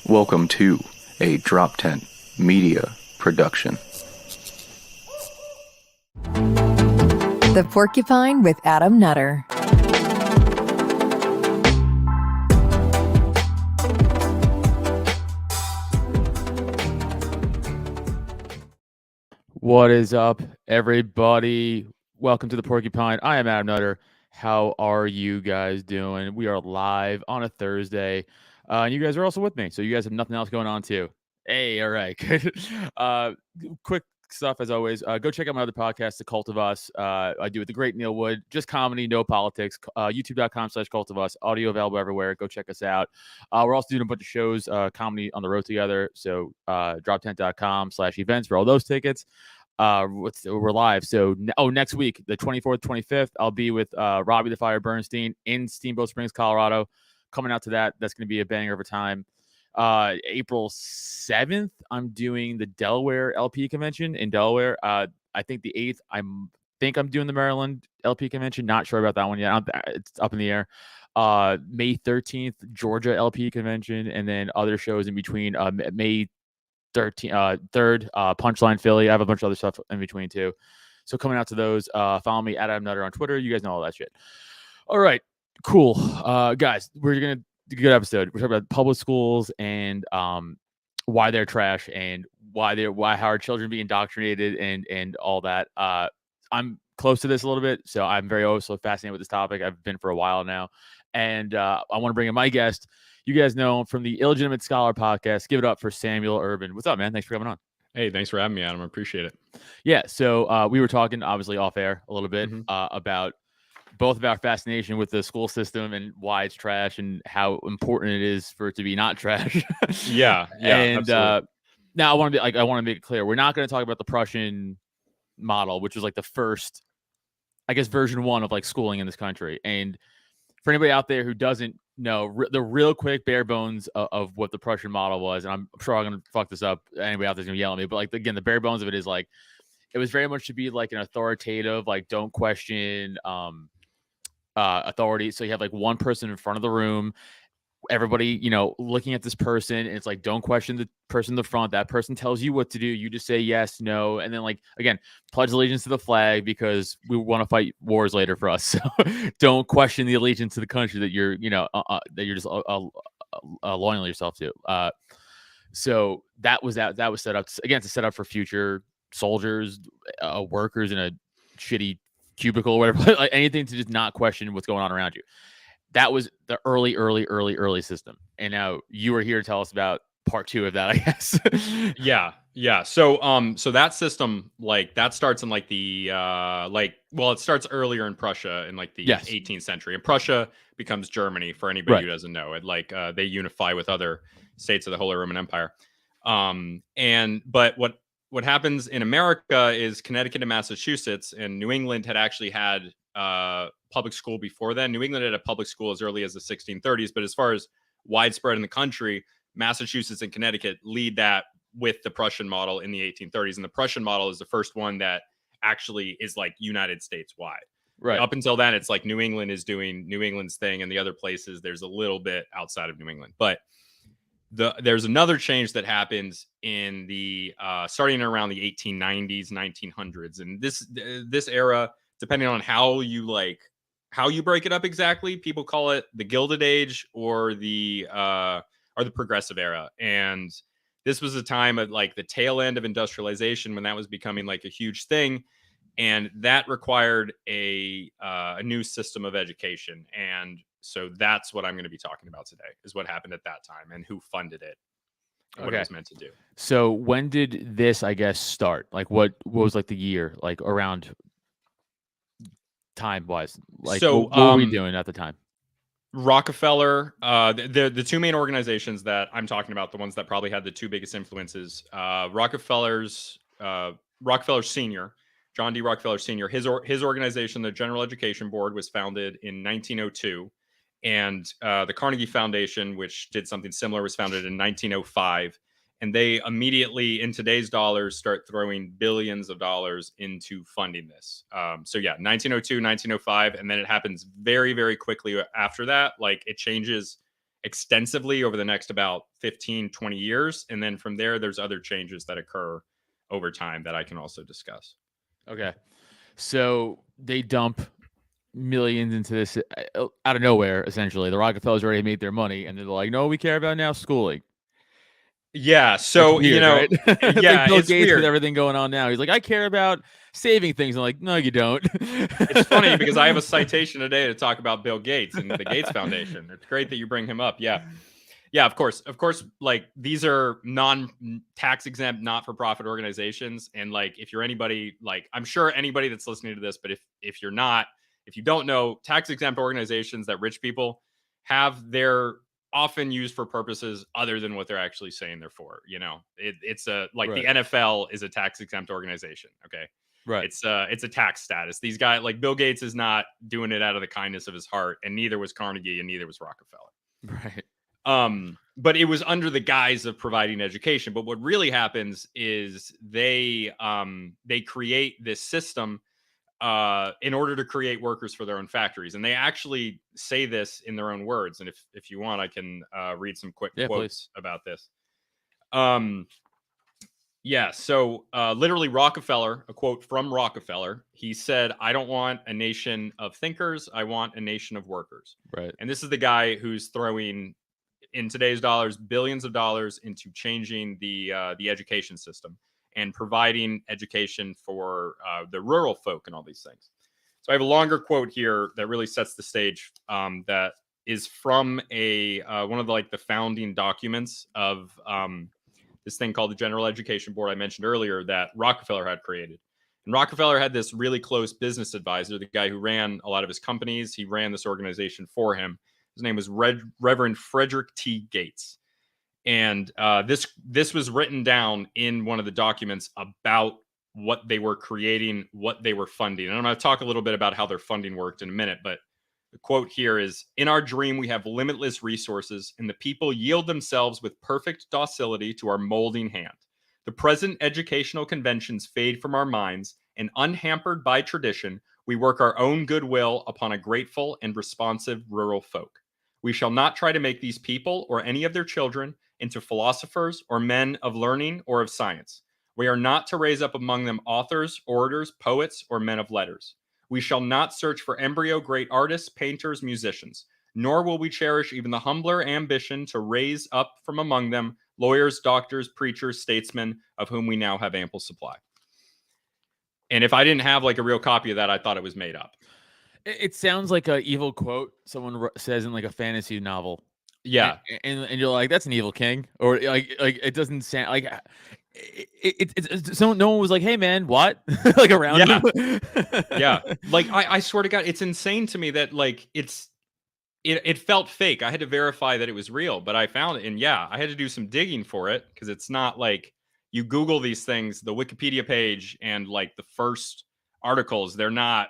Welcome to a Drop Tent Media production. The Porcupine with Adam Nutter. What is up, everybody? Welcome to the Porcupine. I am Adam Nutter. How are you guys doing? We are live on a Thursday, and you guys are also with me, so you guys have nothing else going on too. Hey, all right, good. Quick stuff as always. Go check out my other podcast, The Cult of Us. I do with the great Neil Wood, just comedy, no politics. YouTube.com/Cult of Us. Audio available everywhere. Go check us out. We're also doing a bunch of shows, comedy on the road together. So droptent.com/events for all those tickets. We're live. So next week, the 24th, 25th, I'll be with Robbie the Fire Bernstein in Steamboat Springs, Colorado. Coming out to that. That's going to be a banger of a time. April 7th, I'm doing the Delaware LP convention in Delaware. I think the 8th, I'm doing the Maryland LP convention. Not sure about that one yet. It's up in the air. May 13th, Georgia LP convention, and then other shows in between. May 3rd, Punchline Philly. I have a bunch of other stuff in between too. So coming out to those, follow me at Adam Nutter on Twitter. You guys know all that shit. All right, cool. Guys, we're gonna do a good episode. We're talking about public schools and why they're trash and why how our children be indoctrinated and all that. I'm close to this a little bit, so I'm very also fascinated with this topic. I've been for a while now, and I want to bring in my guest. You guys know him from the Illegitimate Scholar podcast. Give it up for Samuel Urban. What's up, man? Thanks for coming on. Hey, thanks for having me, Adam. I appreciate it. Yeah, so we were talking, obviously, off air a little bit about both of our fascination with the school system and why it's trash and how important it is for it to be not trash. Yeah, and now I want to make it clear, we're not going to talk about the Prussian model, which was like the first, I guess, version 1 of like schooling in this country. And for anybody out there who doesn't know the real quick bare bones of what the Prussian model was, and I'm sure I'm going to fuck this up. Anybody out there's going to yell at me, but like, again, the bare bones of it is like, it was very much to be like an authoritative, like don't question authority. So you have like one person in front of the room, everybody, looking at this person, and it's like, don't question the person in the front. That person tells you what to do. You just say yes, no. And then, like, again, pledge allegiance to the flag because we want to fight wars later for us. So don't question the allegiance to the country that you're, that you're just loyal yourself to. So that was set up again to set up for future soldiers, workers in a shitty cubicle or whatever, like anything to just not question what's going on around you. That was the early system. And now you are here to tell us about part 2 of that, I guess. Yeah. So that system, like, that starts in like the it starts earlier in Prussia in like the 18th century. And Prussia becomes Germany for anybody who doesn't know. It they unify with other states of the Holy Roman Empire. But what happens in America is Connecticut and Massachusetts and New England had actually had public school before then. New England had a public school as early as the 1630s, but as far as widespread in the country, Massachusetts and Connecticut lead that with the Prussian model in the 1830s. And the Prussian model is the first one that actually is like United States wide. Right. Up until then, it's like New England is doing New England's thing, and the other places there's a little bit outside of New England. But there's another change that happens in the starting around the 1890s, 1900s, and this era, depending on how you break it up exactly, people call it the Gilded Age or the Progressive Era. And this was a time of like the tail end of industrialization when that was becoming like a huge thing, and that required a new system of education. And so that's what I'm going to be talking about today, is what happened at that time and who funded it and what it was meant to do. So when did this, I guess, start? Like what was like the year, like around time wise? Like, so what were we doing at the time? Rockefeller, the two main organizations that I'm talking about, the ones that probably had the two biggest influences, Rockefeller Sr., John D. Rockefeller Sr., his organization, the General Education Board, was founded in 1902. And the Carnegie Foundation, which did something similar, was founded in 1905. And they immediately, in today's dollars, start throwing billions of dollars into funding this. 1902, 1905, and then it happens very, very quickly after that. Like, it changes extensively over the next about 15, 20 years. And then from there, there's other changes that occur over time that I can also discuss. Okay. So they dump millions into this out of nowhere, essentially. The Rockefellers already made their money, and they're like, no, we care about now schooling. Yeah. So, weird, you know, right? yeah, like Bill it's Gates weird. with everything going on now. He's like, I care about saving things. I'm like, no, you don't. It's funny because I have a citation today to talk about Bill Gates and the Gates Foundation. It's great that you bring him up. Yeah. Yeah, of course. Of course, like these are non-tax exempt, not-for-profit organizations. And like if you're anybody, like I'm sure anybody that's listening to this, but if you're not, if you don't know, tax exempt organizations that rich people have, they're often used for purposes other than what they're actually saying they're for. You know, it's a like Right. the NFL is a tax exempt organization. Okay. Right. It's a tax status. These guys like Bill Gates is not doing it out of the kindness of his heart, and neither was Carnegie and neither was Rockefeller. Right. But it was under the guise of providing education. But what really happens is they create this system in order to create workers for their own factories, and they actually say this in their own words. And if you want, I can read some quick quotes about this. Yeah, so literally Rockefeller, a quote from Rockefeller, he said, I don't want a nation of thinkers, I want a nation of workers. Right. And this is the guy who's throwing, in today's dollars, billions of dollars into changing the education system and providing education for the rural folk and all these things. So I have a longer quote here that really sets the stage that is from a one of the founding documents of this thing called the General Education Board I mentioned earlier that Rockefeller had created. And Rockefeller had this really close business advisor, the guy who ran a lot of his companies. He ran this organization for him. His name was Reverend Frederick T. Gates. And this was written down in one of the documents about what they were creating, what they were funding. And I'm going to talk a little bit about how their funding worked in a minute, but the quote here is, in our dream, we have limitless resources, and the people yield themselves with perfect docility to our molding hand. The present educational conventions fade from our minds, and unhampered by tradition, we work our own goodwill upon a grateful and responsive rural folk. We shall not try to make these people or any of their children into philosophers or men of learning or of science. We are not to raise up among them authors, orators, poets, or men of letters. We shall not search for embryo great artists, painters, musicians, nor will we cherish even the humbler ambition to raise up from among them lawyers, doctors, preachers, statesmen, of whom we now have ample supply. And if I didn't have a real copy of that, I thought it was made up. It sounds like an evil quote someone says in a fantasy novel. Yeah, and you're like, that's an evil king, or like it doesn't sound like it's so no one was like, hey man, what? Around him. Yeah, I swear to God, it's insane to me that it felt fake. I had to verify that it was real, but I found it, and yeah, I had to do some digging for it because it's not like you Google these things, the Wikipedia page and the first articles, they're not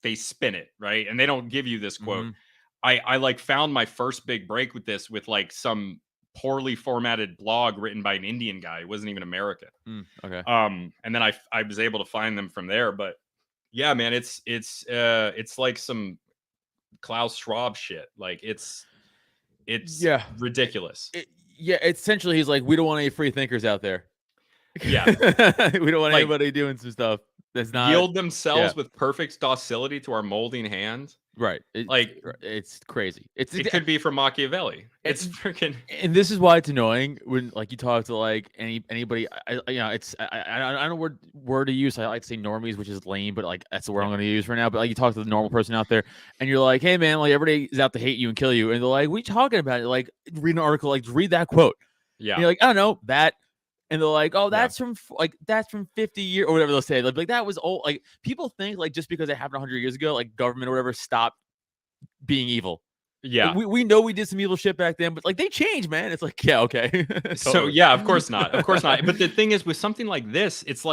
they spin it, right? And they don't give you this quote. Mm-hmm. I found my first big break with this with some poorly formatted blog written by an Indian guy. It wasn't even American. Okay. And then I was able to find them from there. But yeah, man, it's like some Klaus Schwab shit. It's ridiculous. Essentially he's like, we don't want any free thinkers out there. Yeah. We don't want anybody doing some stuff that's not yield themselves with perfect docility to our molding hand. Right. It's crazy. It could be from Machiavelli. It's freaking. And this is why it's annoying when you talk to anybody. I don't know what word to use. I like to say normies, which is lame, but that's the word I'm going to use for now. But you talk to the normal person out there, and you're like, hey man, everybody is out to hate you and kill you, and they're like, what are you talking about? Read an article, read that quote. Yeah. And you're like, I don't know that. And they're like, oh, that's from 50 years or whatever they'll say. That was old. People think just because it happened 100 years ago, government or whatever stopped being evil. Yeah. We know we did some evil shit back then, but they changed, man. It's yeah, okay. Totally. So yeah, of course not. Of course not. But the thing is, with something like this, it's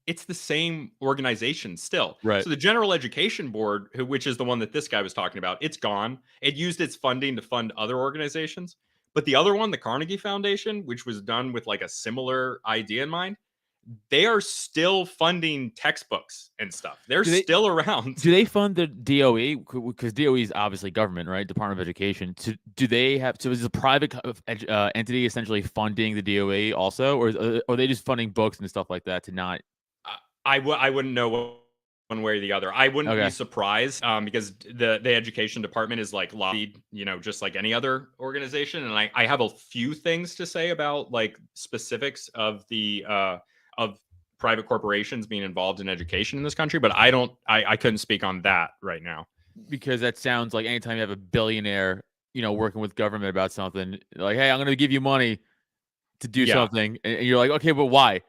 it's the same organization still. Right. So the General Education Board, which is the one that this guy was talking about, it's gone. It used its funding to fund other organizations. But the other one, the Carnegie Foundation, which was done with a similar idea in mind, they are still funding textbooks and stuff. They're Do they- still around. Do they fund the DOE? Because DOE is obviously government, right? Department of Education. Do they have? So is the private entity essentially funding the DOE also, or are they just funding books and stuff like that to not? I wouldn't know one way or the other. I wouldn't be surprised because the education department is like lobbied, just like any other organization. And I have a few things to say about like specifics of the of private corporations being involved in education in this country, but I couldn't speak on that right now. Because that sounds like anytime you have a billionaire, working with government about something, like, hey, I'm going to give you money to do something, and you're like, okay, but why?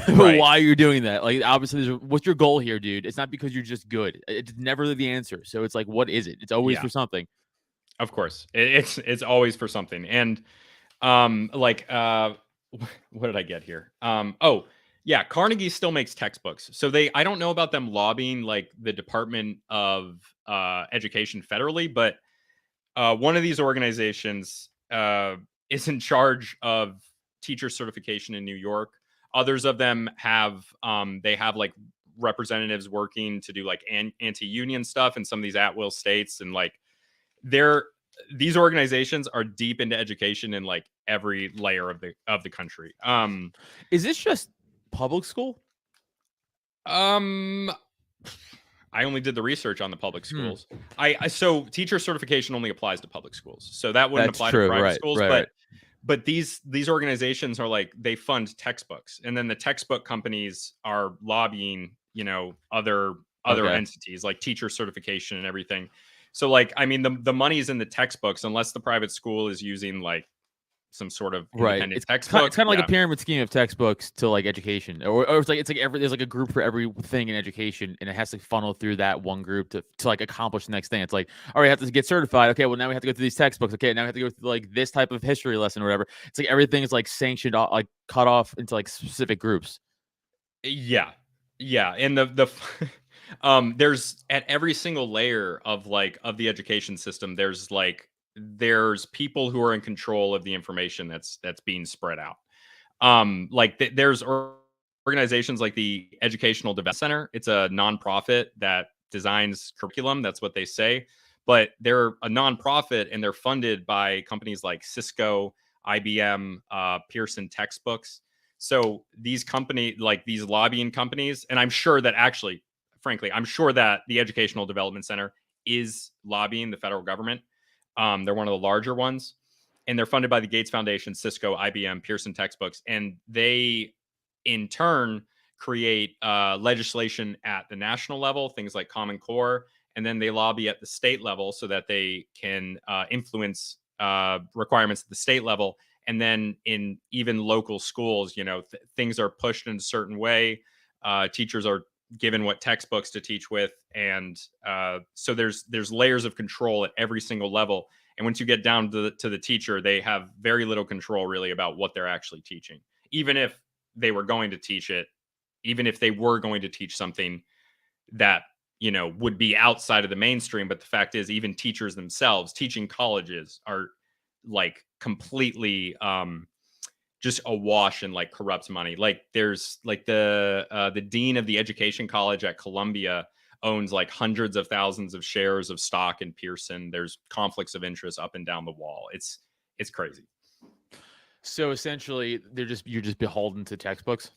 Right. Why are you doing that? Like, obviously, what's your goal here, dude? It's not because you're just good. It's never the answer. So it's like, what is it? It's always for something. Of course, it's always for something. And what did I get here? Oh yeah, Carnegie still makes textbooks. So I don't know about them lobbying like the Department of Education federally, but one of these organizations is in charge of teacher certification in New York. Others of them have they have like representatives working to do like anti-union stuff in some of these at-will states, and like these organizations are deep into education in like every layer of the country. Is this just public school? I only did the research on the public schools. So teacher certification only applies to public schools. So that wouldn't apply to private schools. But these organizations are like, they fund textbooks, and then the textbook companies are lobbying, other entities like teacher certification and everything. So like, I mean, the money's in the textbooks, unless the private school is using like some sort of independent textbook. It's kind of like a pyramid scheme of textbooks to like education, or it's like there's like a group for everything in education, and it has to funnel through that one group to like accomplish the next thing. It's like, all right, I have to get certified. Okay, well now we have to go through these textbooks. Okay, now we have to go through like this type of history lesson or whatever. It's like everything is like sanctioned, like cut off into like specific groups. Yeah, and there's at every single layer of the education system, there's people who are in control of the information that's being spread out. There's organizations like the Educational Development Center. It's a nonprofit that designs curriculum. That's what they say. But they're a nonprofit, and they're funded by companies like Cisco, IBM, Pearson Textbooks. So these companies, like these lobbying companies, and I'm sure that I'm sure that the Educational Development Center is lobbying the federal government. They're one of the larger ones, and they're funded by the Gates Foundation, Cisco, IBM, Pearson Textbooks, and they in turn create legislation at the national level, things like Common Core, and then they lobby at the state level so that they can influence requirements at the state level. And then in even local schools, things are pushed in a certain way. Teachers are given what textbooks to teach with, and so there's layers of control at every single level. And once you get down to the teacher, they have very little control really about what they're actually teaching, even if they were going to teach something that would be outside of the mainstream. But the fact is, even teachers themselves teaching colleges are like completely just awash in like corrupt money. Like there's like the dean of the education college at Columbia owns like hundreds of thousands of shares of stock in Pearson. There's conflicts of interest up and down the wall. It's crazy. So essentially, you're just beholden to textbooks,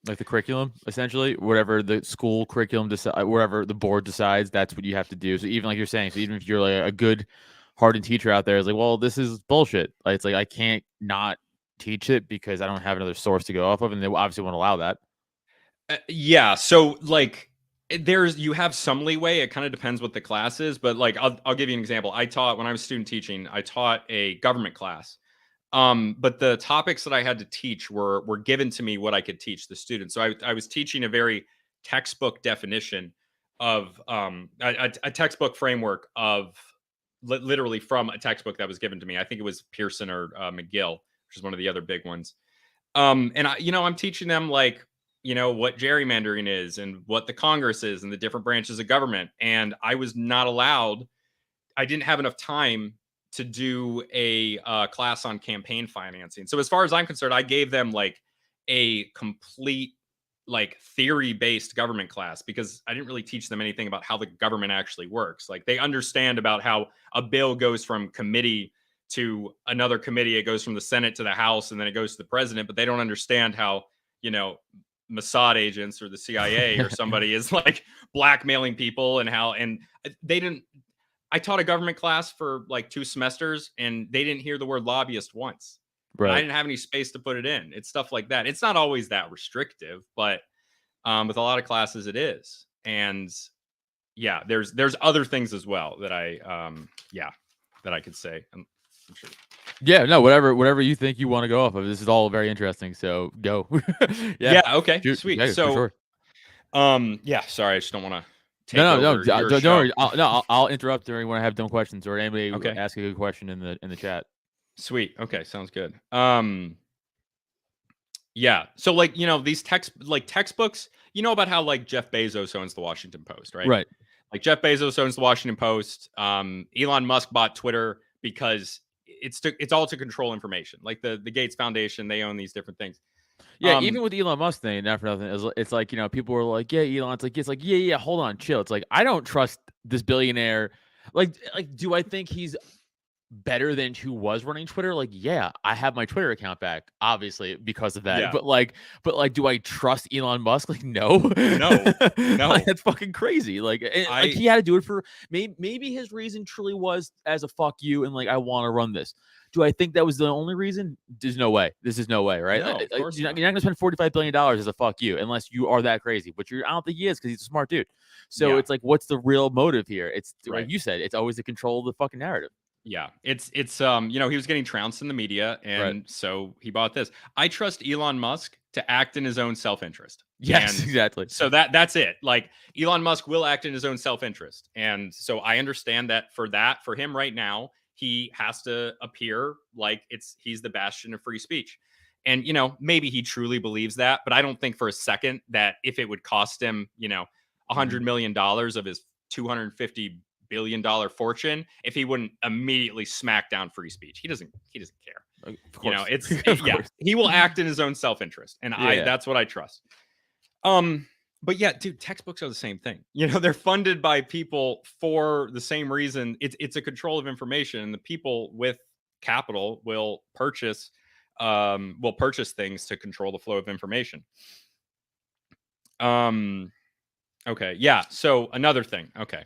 like the curriculum. Essentially, whatever the school curriculum wherever the board decides, that's what you have to do. So even like you're saying, so even if you're like a good hardened teacher out there, it's like, well, this is bullshit. Like, it's like I can't not teach it because I don't have another source to go off of, and they obviously won't allow that. Yeah. So like you have some leeway. It kind of depends what the class is, but like I'll give you an example. When I was student teaching, I taught a government class. But the topics that I had to teach were given to me what I could teach the students. So I was teaching a very textbook definition of a textbook framework of literally from a textbook that was given to me. I think it was Pearson or McGill, which is one of the other big ones. And I'm teaching them like, what gerrymandering is and what the Congress is and the different branches of government. And I was not allowed. I didn't have enough time to do a class on campaign financing. So as far as I'm concerned, I gave them like a complete like theory-based government class because I didn't really teach them anything about how the government actually works. Like they understand about how a bill goes from committee to another committee, it goes from the Senate to the House, and then it goes to the president, but they don't understand how, Mossad agents or the CIA or somebody is like blackmailing people and how, and they didn't, I taught a government class for like 2 semesters and they didn't hear the word lobbyist once. And I didn't have any space to put it in. It's stuff like that. It's not always that restrictive, but with a lot of classes it is. And yeah, there's other things as well that I could say. I'm sure. Yeah, no, whatever you think you want to go off of. This is all very interesting. So go. Yeah. Okay. Shoot. Sweet. Yeah, so, for sure. Yeah. Sorry, I just don't want to. No, don't worry. I'll interrupt during when I have dumb questions or anybody ask a good question in the chat. Sweet. Okay, sounds good. Yeah. So like, these textbooks, about how like Jeff Bezos owns the Washington Post, right? Right. Like Jeff Bezos owns the Washington Post. Elon Musk bought Twitter because it's all to control information. Like the Gates Foundation, they own these different things. Yeah, even with the Elon Musk thing, not for nothing, it's like, people were like, yeah, Elon. It's like, yeah, hold on, chill. It's like, I don't trust this billionaire. Like, do I think he's better than who was running Twitter? Like, yeah, I have my Twitter account back, obviously, because of that. Yeah. But do I trust Elon Musk? Like, no. Like, that's fucking crazy. Like, like he had to do it for maybe his reason truly was as a fuck you and like I want to run this. Do I think that was the only reason? There's no way. This is no way, right? No, of course you're not going to spend $45 billion as a fuck you unless you are that crazy. But I don't think he is because he's a smart dude. So it's like, what's the real motive here? It's like you said, it's always to control the fucking narrative. Yeah, it's he was getting trounced in the media, and so he bought this. I trust Elon Musk to act in his own self-interest. Yes, and exactly. So that's it. Like Elon Musk will act in his own self-interest, and so I understand that for him right now, he has to appear like he's the bastion of free speech. And maybe he truly believes that, but I don't think for a second that if it would cost him, $100 million of his $250 billion fortune, if he wouldn't immediately smack down free speech. He doesn't care. He will act in his own self-interest, and that's what I trust. But yeah, dude, textbooks are the same thing. They're funded by people for the same reason. It's a control of information, and the people with capital will purchase things to control the flow of information. Okay, yeah. So another thing. Okay.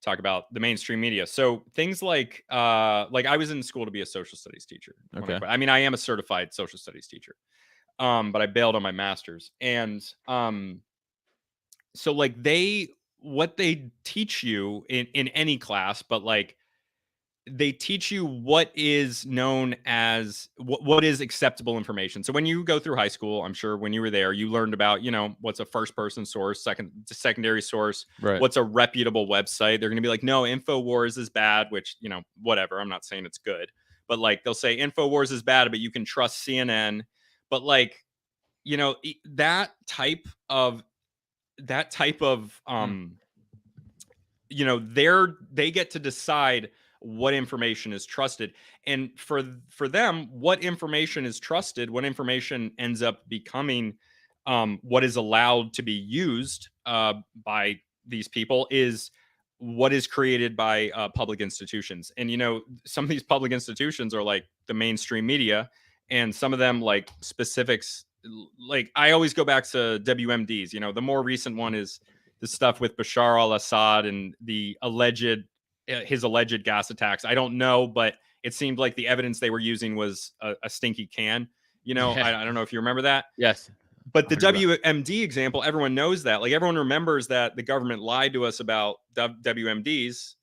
Talk about the mainstream media. So things like I was in school to be a social studies teacher. Okay. I mean, I am a certified social studies teacher. But I bailed on my master's. And so like what they teach you in any class, but like they teach you what is known as what is acceptable information. So when you go through high school, I'm sure when you were there, you learned about, what's a first person source, secondary source, right. What's a reputable website. They're going to be like, no, InfoWars is bad, which, whatever. I'm not saying it's good, but like they'll say InfoWars is bad, but you can trust CNN. But like, that type of they get to decide what information is trusted, and for them, what information is trusted, what information ends up becoming what is allowed to be used by these people is what is created by public institutions. And some of these public institutions are like the mainstream media, and some of them like specifics. Like I always go back to WMDs. The more recent one is the stuff with Bashar al-Assad and his alleged gas attacks. I don't know, but it seemed like the evidence they were using was a stinky can. I don't know if you remember that. Yes. But the WMD example, everyone knows that. Like everyone remembers that the government lied to us about WMDs.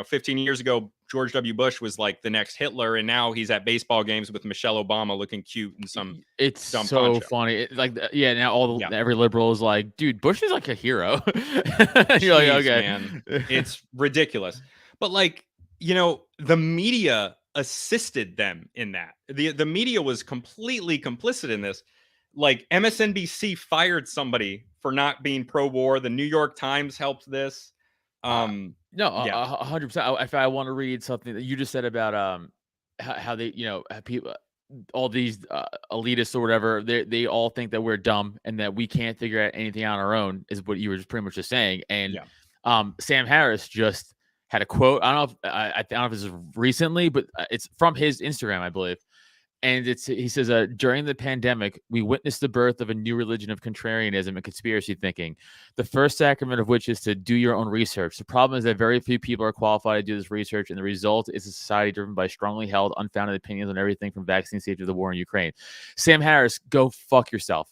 15 years ago, George W. Bush was like the next Hitler, and now he's at baseball games with Michelle Obama looking cute in some. It's dumb so poncho. funny. Now every liberal is like, dude, Bush is like a hero. You're like, okay, man, it's ridiculous. But like, the media assisted them in that. The media was completely complicit in this. Like MSNBC fired somebody for not being pro-war. The New York Times helped this. 100%. If I want to read something that you just said about how they, people, all these elitists or whatever, they all think that we're dumb and that we can't figure out anything on our own, is what you were just pretty much just saying. And Sam Harris just had a quote. I don't know if I don't know if this is recently, but it's from his Instagram, I believe. And he says, during the pandemic, we witnessed the birth of a new religion of contrarianism and conspiracy thinking, the first sacrament of which is to do your own research. The problem is that very few people are qualified to do this research, and the result is a society driven by strongly held, unfounded opinions on everything from vaccine safety to the war in Ukraine. Sam Harris, go fuck yourself.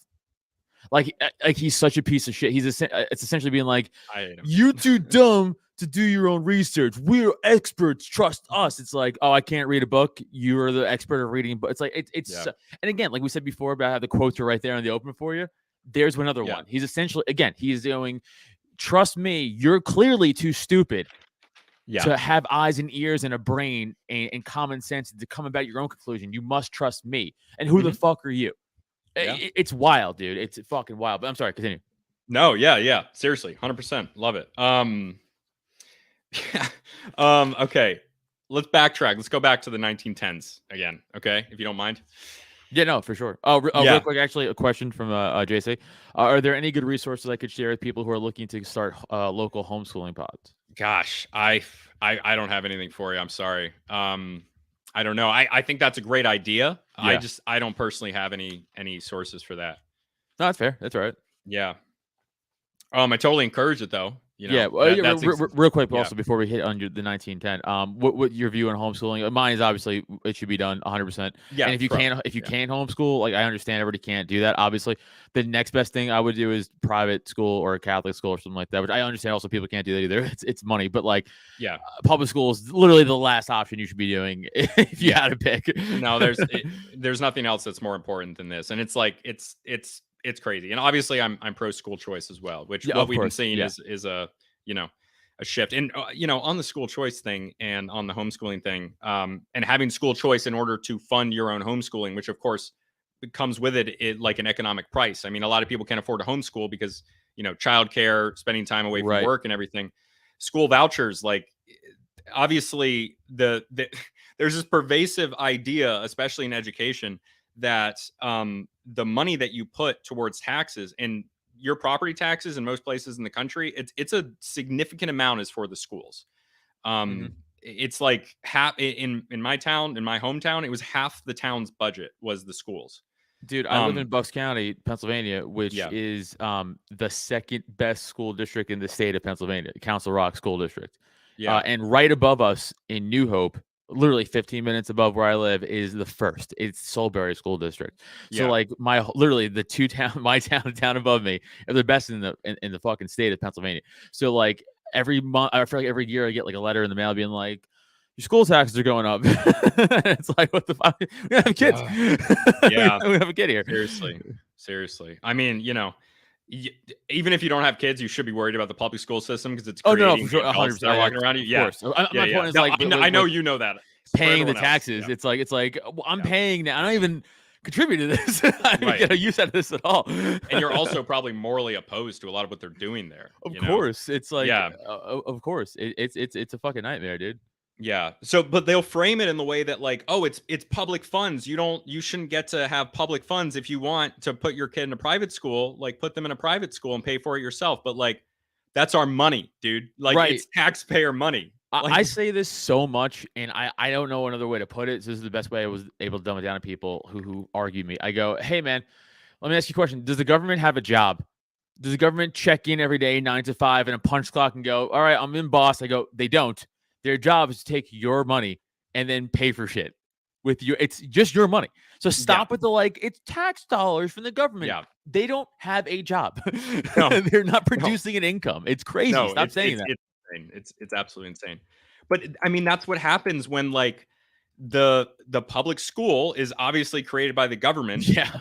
Like he's such a piece of shit. It's essentially being like, you're too dumb to do your own research. We're experts. Trust us. It's like, oh, I can't read a book. You're the expert of reading. But it's like, and again, like we said before about how the quotes are right there in the open for you. There's another one. He's essentially, again, he's going, trust me, you're clearly too stupid to have eyes and ears and a brain and common sense to come about your own conclusion. You must trust me. And who the fuck are you? It's wild, dude. It's fucking wild. But I'm sorry, continue. No, yeah. Seriously, 100%. Love it. Okay. Let's backtrack. Let's go back to the 1910s again. Okay, if you don't mind. Yeah, no, for sure. Real quick, actually, a question from JC. Are there any good resources I could share with people who are looking to start local homeschooling pods? Gosh, I don't have anything for you. I'm sorry. I don't know. I think that's a great idea. Yeah. I don't personally have any sources for that. No, that's fair. That's all right. Yeah. I totally encourage it though. You know, real quick, also before we hit on the 1910, what your view on homeschooling? Mine is obviously it should be done 100%. Yeah, and if you can't homeschool, like I understand everybody can't do that. Obviously, the next best thing I would do is private school or a Catholic school or something like that. Which I understand also people can't do that either. It's money, but like public school is literally the last option you should be doing if you had to pick. No, there's nothing else that's more important than this, and it's like it's crazy. And obviously I'm pro school choice as well, which what we've been seeing is a shift. And on the school choice thing and on the homeschooling thing, and having school choice in order to fund your own homeschooling, which of course comes with it like an economic price. I mean, a lot of people can't afford to homeschool because childcare, spending time away from work and everything. School vouchers, like obviously there's this pervasive idea, especially in education, that the money that you put towards taxes and your property taxes in most places in the country, it's a significant amount is for the schools. It's like half in my town, in my hometown, it was half the town's budget was the schools. Dude, I live in Bucks County, Pennsylvania, which is the second best school district in the state of Pennsylvania, Council Rock School District. And right above us in New Hope, literally 15 minutes above where I live, is the first. It's Soulbury School District. So like literally the my town above me are the best in the fucking state of Pennsylvania. So like every month, I feel like every year I get like a letter in the mail being like, your school taxes are going up. It's like, what the fuck? We have kids. We have a kid here. Seriously. I mean, even if you don't have kids, you should be worried about the public school system because it's creating for sure, 100% walking around you. My point is I know you know that. Paying the taxes. It's like I'm paying now. I don't even contribute to this. I don't get a use out of this at all. And you're also probably morally opposed to a lot of what they're doing there. Of course. It's like, of course. It's a fucking nightmare, dude. Yeah. So, but they'll frame it in the way that like, oh, it's public funds. You shouldn't get to have public funds. If you want to put your kid in a private school, like put them in a private school and pay for it yourself. But like, that's our money, dude. Like it's taxpayer money. I say this so much, and I don't know another way to put it. So this is the best way I was able to dumb it down to people who argue me. I go, hey man, let me ask you a question. Does the government have a job? Does the government check in every day 9 to 5 and a punch clock and go, all right, I'm in, boss? I go, they don't. Their job is to take your money and then pay for shit with you. It's just your money. So stop with the it's tax dollars from the government. Yeah. They don't have a job. No. They're not producing an income. It's crazy. Stop saying that. It's absolutely insane. But I mean, that's what happens when like the public school is obviously created by the government. Yeah.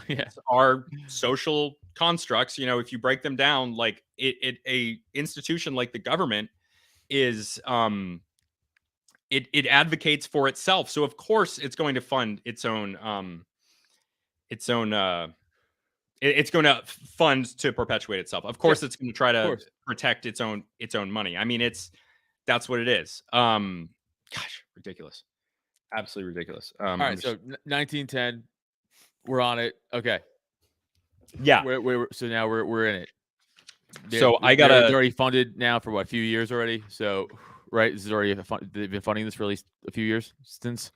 Our social constructs, if you break them down, like a institution like the government is it advocates for itself. So of course it's going to fund it's going to fund to perpetuate itself. Of course it's going to try to protect its own money. I mean, that's what it is. Gosh, ridiculous. absolutely ridiculous. All right, so 1910, we're on it. Okay, yeah. So now we're in it. So they're already funded now for what, a few years already. So right, this is already they've been funding this for at least a few years since.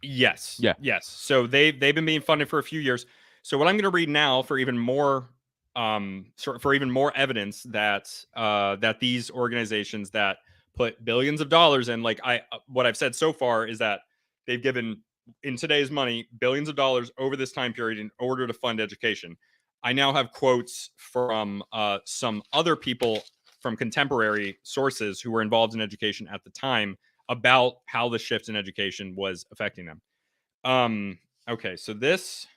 Yes. Yeah. Yes. So they've been being funded for a few years. So what I'm going to read now for even more for even more evidence that that these organizations that put billions of dollars in, like what I've said so far is that they've given, in today's money, billions of dollars over this time period in order to fund education. I now have quotes from some other people from contemporary sources who were involved in education at the time about how the shift in education was affecting them. Okay, so this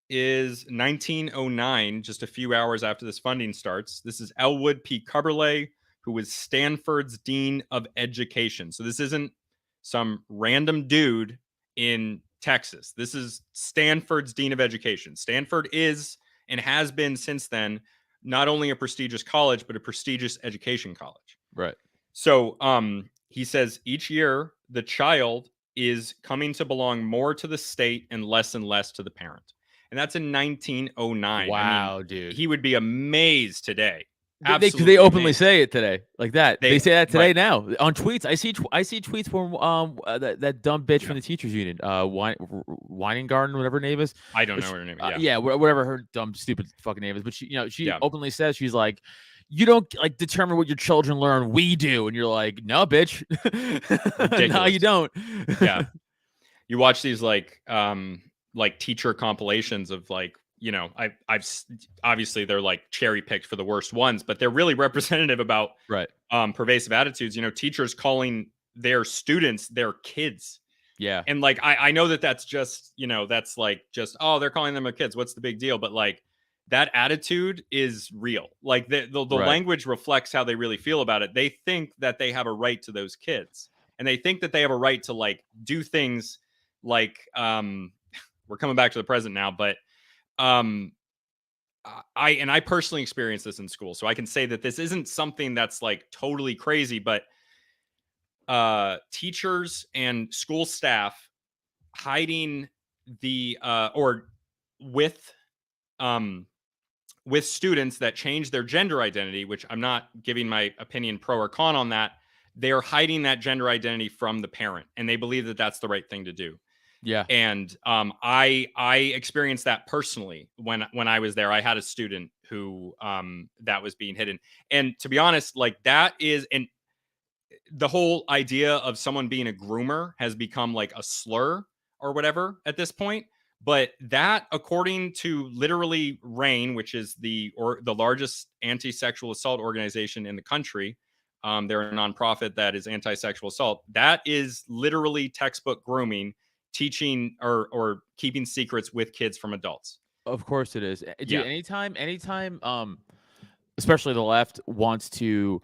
is 1909, just a few hours after this funding starts. This is Elwood P. Cubberley, who was Stanford's Dean of Education. So this isn't some random dude in Texas. This is Stanford's Dean of Education. Stanford is and has been since then not only a prestigious college, but a prestigious education college. Right. So he says each year the child is coming to belong more to the state and less to the parent. And that's in 1909. Wow, I mean, dude. he would be amazed today. They openly say it today like that. They say that today now on tweets. I see tweets from that dumb bitch from the teachers union, Weingarten, whatever her name is. I don't know her name. Whatever her dumb stupid fucking name is. But she openly says, she's like, you don't like determine what your children learn. We do, and you're like, no, bitch. No, you don't. Yeah, you watch these like teacher compilations of like, you know, I've obviously they're like cherry picked for the worst ones, but they're really representative about pervasive attitudes. You know, teachers calling their students their kids. Yeah. And like, I know that's just, you know, that's like just, oh, they're calling them their kids. What's the big deal? But like that attitude is real. Like the language reflects how they really feel about it. They think that they have a right to those kids, and they think that they have a right to like do things like, we're coming back to the present now, but I personally experienced this in school, so I can say that this isn't something that's like totally crazy, but teachers and school staff hiding the or with students that change their gender identity, which I'm not giving my opinion pro or con on that. They are hiding that gender identity from the parent, and they believe that that's the right thing to do. Yeah. And I experienced that personally when I was there. I had a student who that was being hidden. And to be honest, like that is, and the whole idea of someone being a groomer has become like a slur or whatever at this point. But that, according to literally RAINN, which is the largest anti-sexual assault organization in the country, they're a nonprofit that is anti-sexual assault. That is literally textbook grooming, teaching or keeping secrets with kids from adults. Of course it is. Dude, anytime especially the left wants to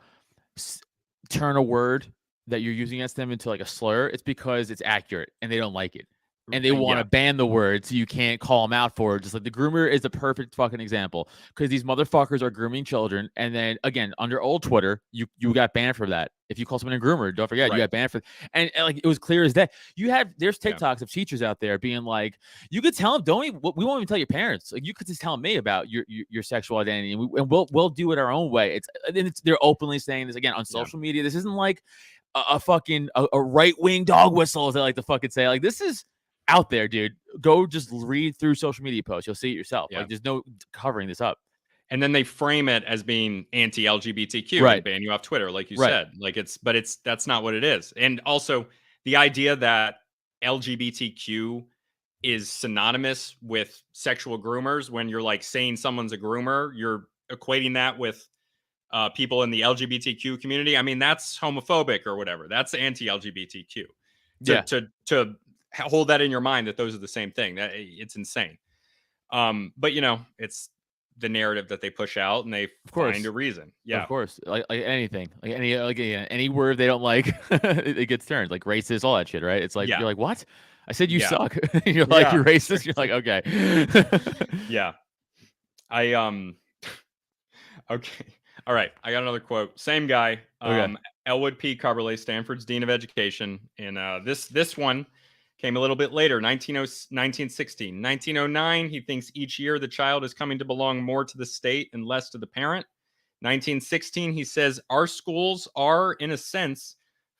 turn a word that you're using against them into like a slur, it's because it's accurate and they don't like it. And they want to ban the word so you can't call them out for it. Just like the groomer is the perfect fucking example, because these motherfuckers are grooming children. And then again, under old Twitter, you got banned for that. If you call someone a groomer, don't forget you got banned for. And like it was clear as day. There's TikToks of teachers out there being like, you could tell them, we won't even tell your parents. Like you could just tell me about your sexual identity, and we'll do it our own way. They're openly saying this again on social media. This isn't like a fucking right-wing dog whistle, as they like to fucking say. Like this is out there, dude. Go just read through social media posts. You'll see it yourself. Like there's no covering this up. And then they frame it as being anti-LGBTQ, and ban you off Twitter, like you said. Like that's not what it is. And also the idea that LGBTQ is synonymous with sexual groomers, when you're like saying someone's a groomer, you're equating that with people in the LGBTQ community. I mean, that's homophobic or whatever. That's anti-LGBTQ. To hold that in your mind, that those are the same thing. That it's insane. But you know, it's the narrative that they push out, and they find a reason. Yeah, of course. Like anything, like any word they don't like, it gets turned. Like racist, all that shit, right? It's like you're like, what? I said you suck. You're like, you're racist. You're like, okay. Yeah. Okay. All right. I got another quote. Same guy. Elwood P. Cubberley, Stanford's Dean of Education. And this one Came a little bit later, 1916. 1909, he thinks each year the child is coming to belong more to the state and less to the parent. 1916, he says, our schools are, in a sense,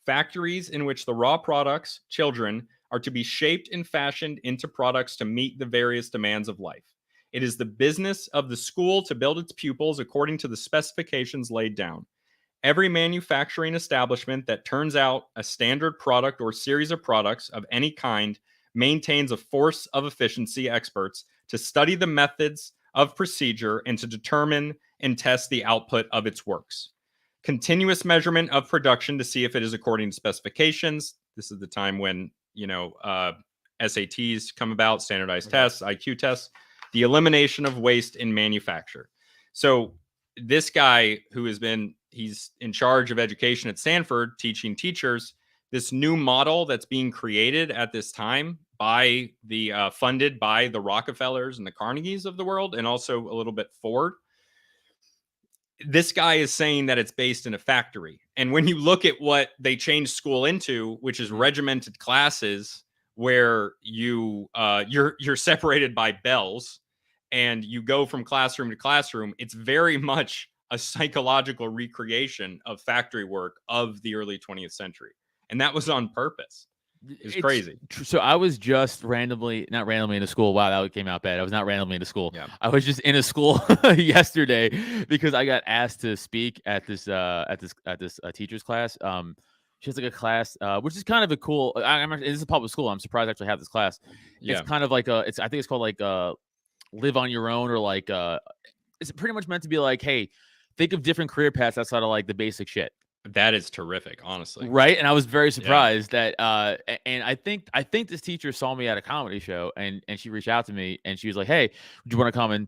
factories in which the raw products, children, are to be shaped and fashioned into products to meet the various demands of life. It is the business of the school to build its pupils according to the specifications laid down. Every manufacturing establishment that turns out a standard product or series of products of any kind maintains a force of efficiency experts to study the methods of procedure and to determine and test the output of its works. Continuous measurement of production to see if it is according to specifications. This is the time when, SATs come about, standardized tests, IQ tests, the elimination of waste in manufacture. So this guy he's in charge of education at Stanford, teaching teachers, this new model that's being created at this time by funded by the Rockefellers and the Carnegies of the world, and also a little bit Ford. This guy is saying that it's based in a factory. And when you look at what they changed school into, which is regimented classes where you're separated by bells and you go from classroom to classroom, it's very much a psychological recreation of factory work of the early 20th century. And that was on purpose. It's crazy. So I was just not randomly in a school. Wow, that came out bad. I was not randomly in a school. Yeah. I was just in a school yesterday because I got asked to speak at this teacher's class. She has like a class, which is kind of a cool. This is a public school. I'm surprised I actually have this class. Yeah. It's kind of like I think it's called like live on your own, or like it's pretty much meant to be like, hey, think of different career paths outside of like the basic shit. That is terrific, honestly. Right. And I was very surprised that and I think this teacher saw me at a comedy show and she reached out to me and she was like, hey, would you want to come and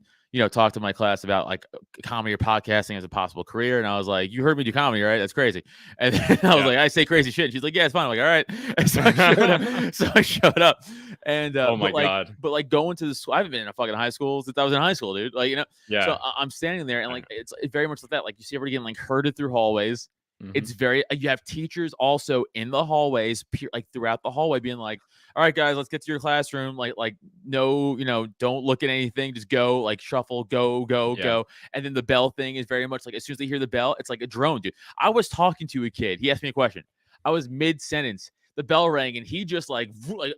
talk to my class about like comedy or podcasting as a possible career? And I was like, you heard me do comedy, right? That's crazy. And then I was like, I say crazy shit. And she's like, yeah, it's fine. I'm like, all right. And so I showed up. And oh my God. But like going to the school, I haven't been in a fucking high school since I was in high school, dude. Like, yeah. So I'm standing there and like it's very much like that. Like you see everybody getting like herded through hallways. It's very, you have teachers also in the hallways, like throughout the hallway being like, all right, guys, let's get to your classroom. Like, no, don't look at anything. Just go, like shuffle, go. And then the bell thing is very much like, as soon as they hear the bell, it's like a drone, dude. I was talking to a kid. He asked me a question. I was mid-sentence. The bell rang and he just like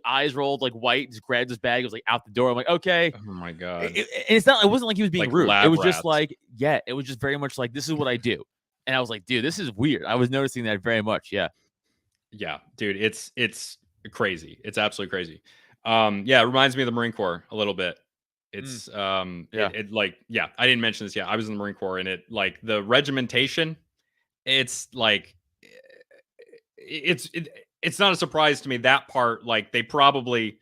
eyes rolled like white, just grabbed his bag, was like out the door. I'm like, okay. Oh my God. It wasn't like he was being rude. It was just like, it was just very much like, this is what I do. And I was like, dude, this is weird. I was noticing that very much. Yeah. Yeah, dude, it's crazy. It's absolutely crazy. It reminds me of the Marine Corps a little bit. It's I didn't mention this. Yeah, I was in the Marine Corps and it like the regimentation, it's like it's not a surprise to me that part. Like they probably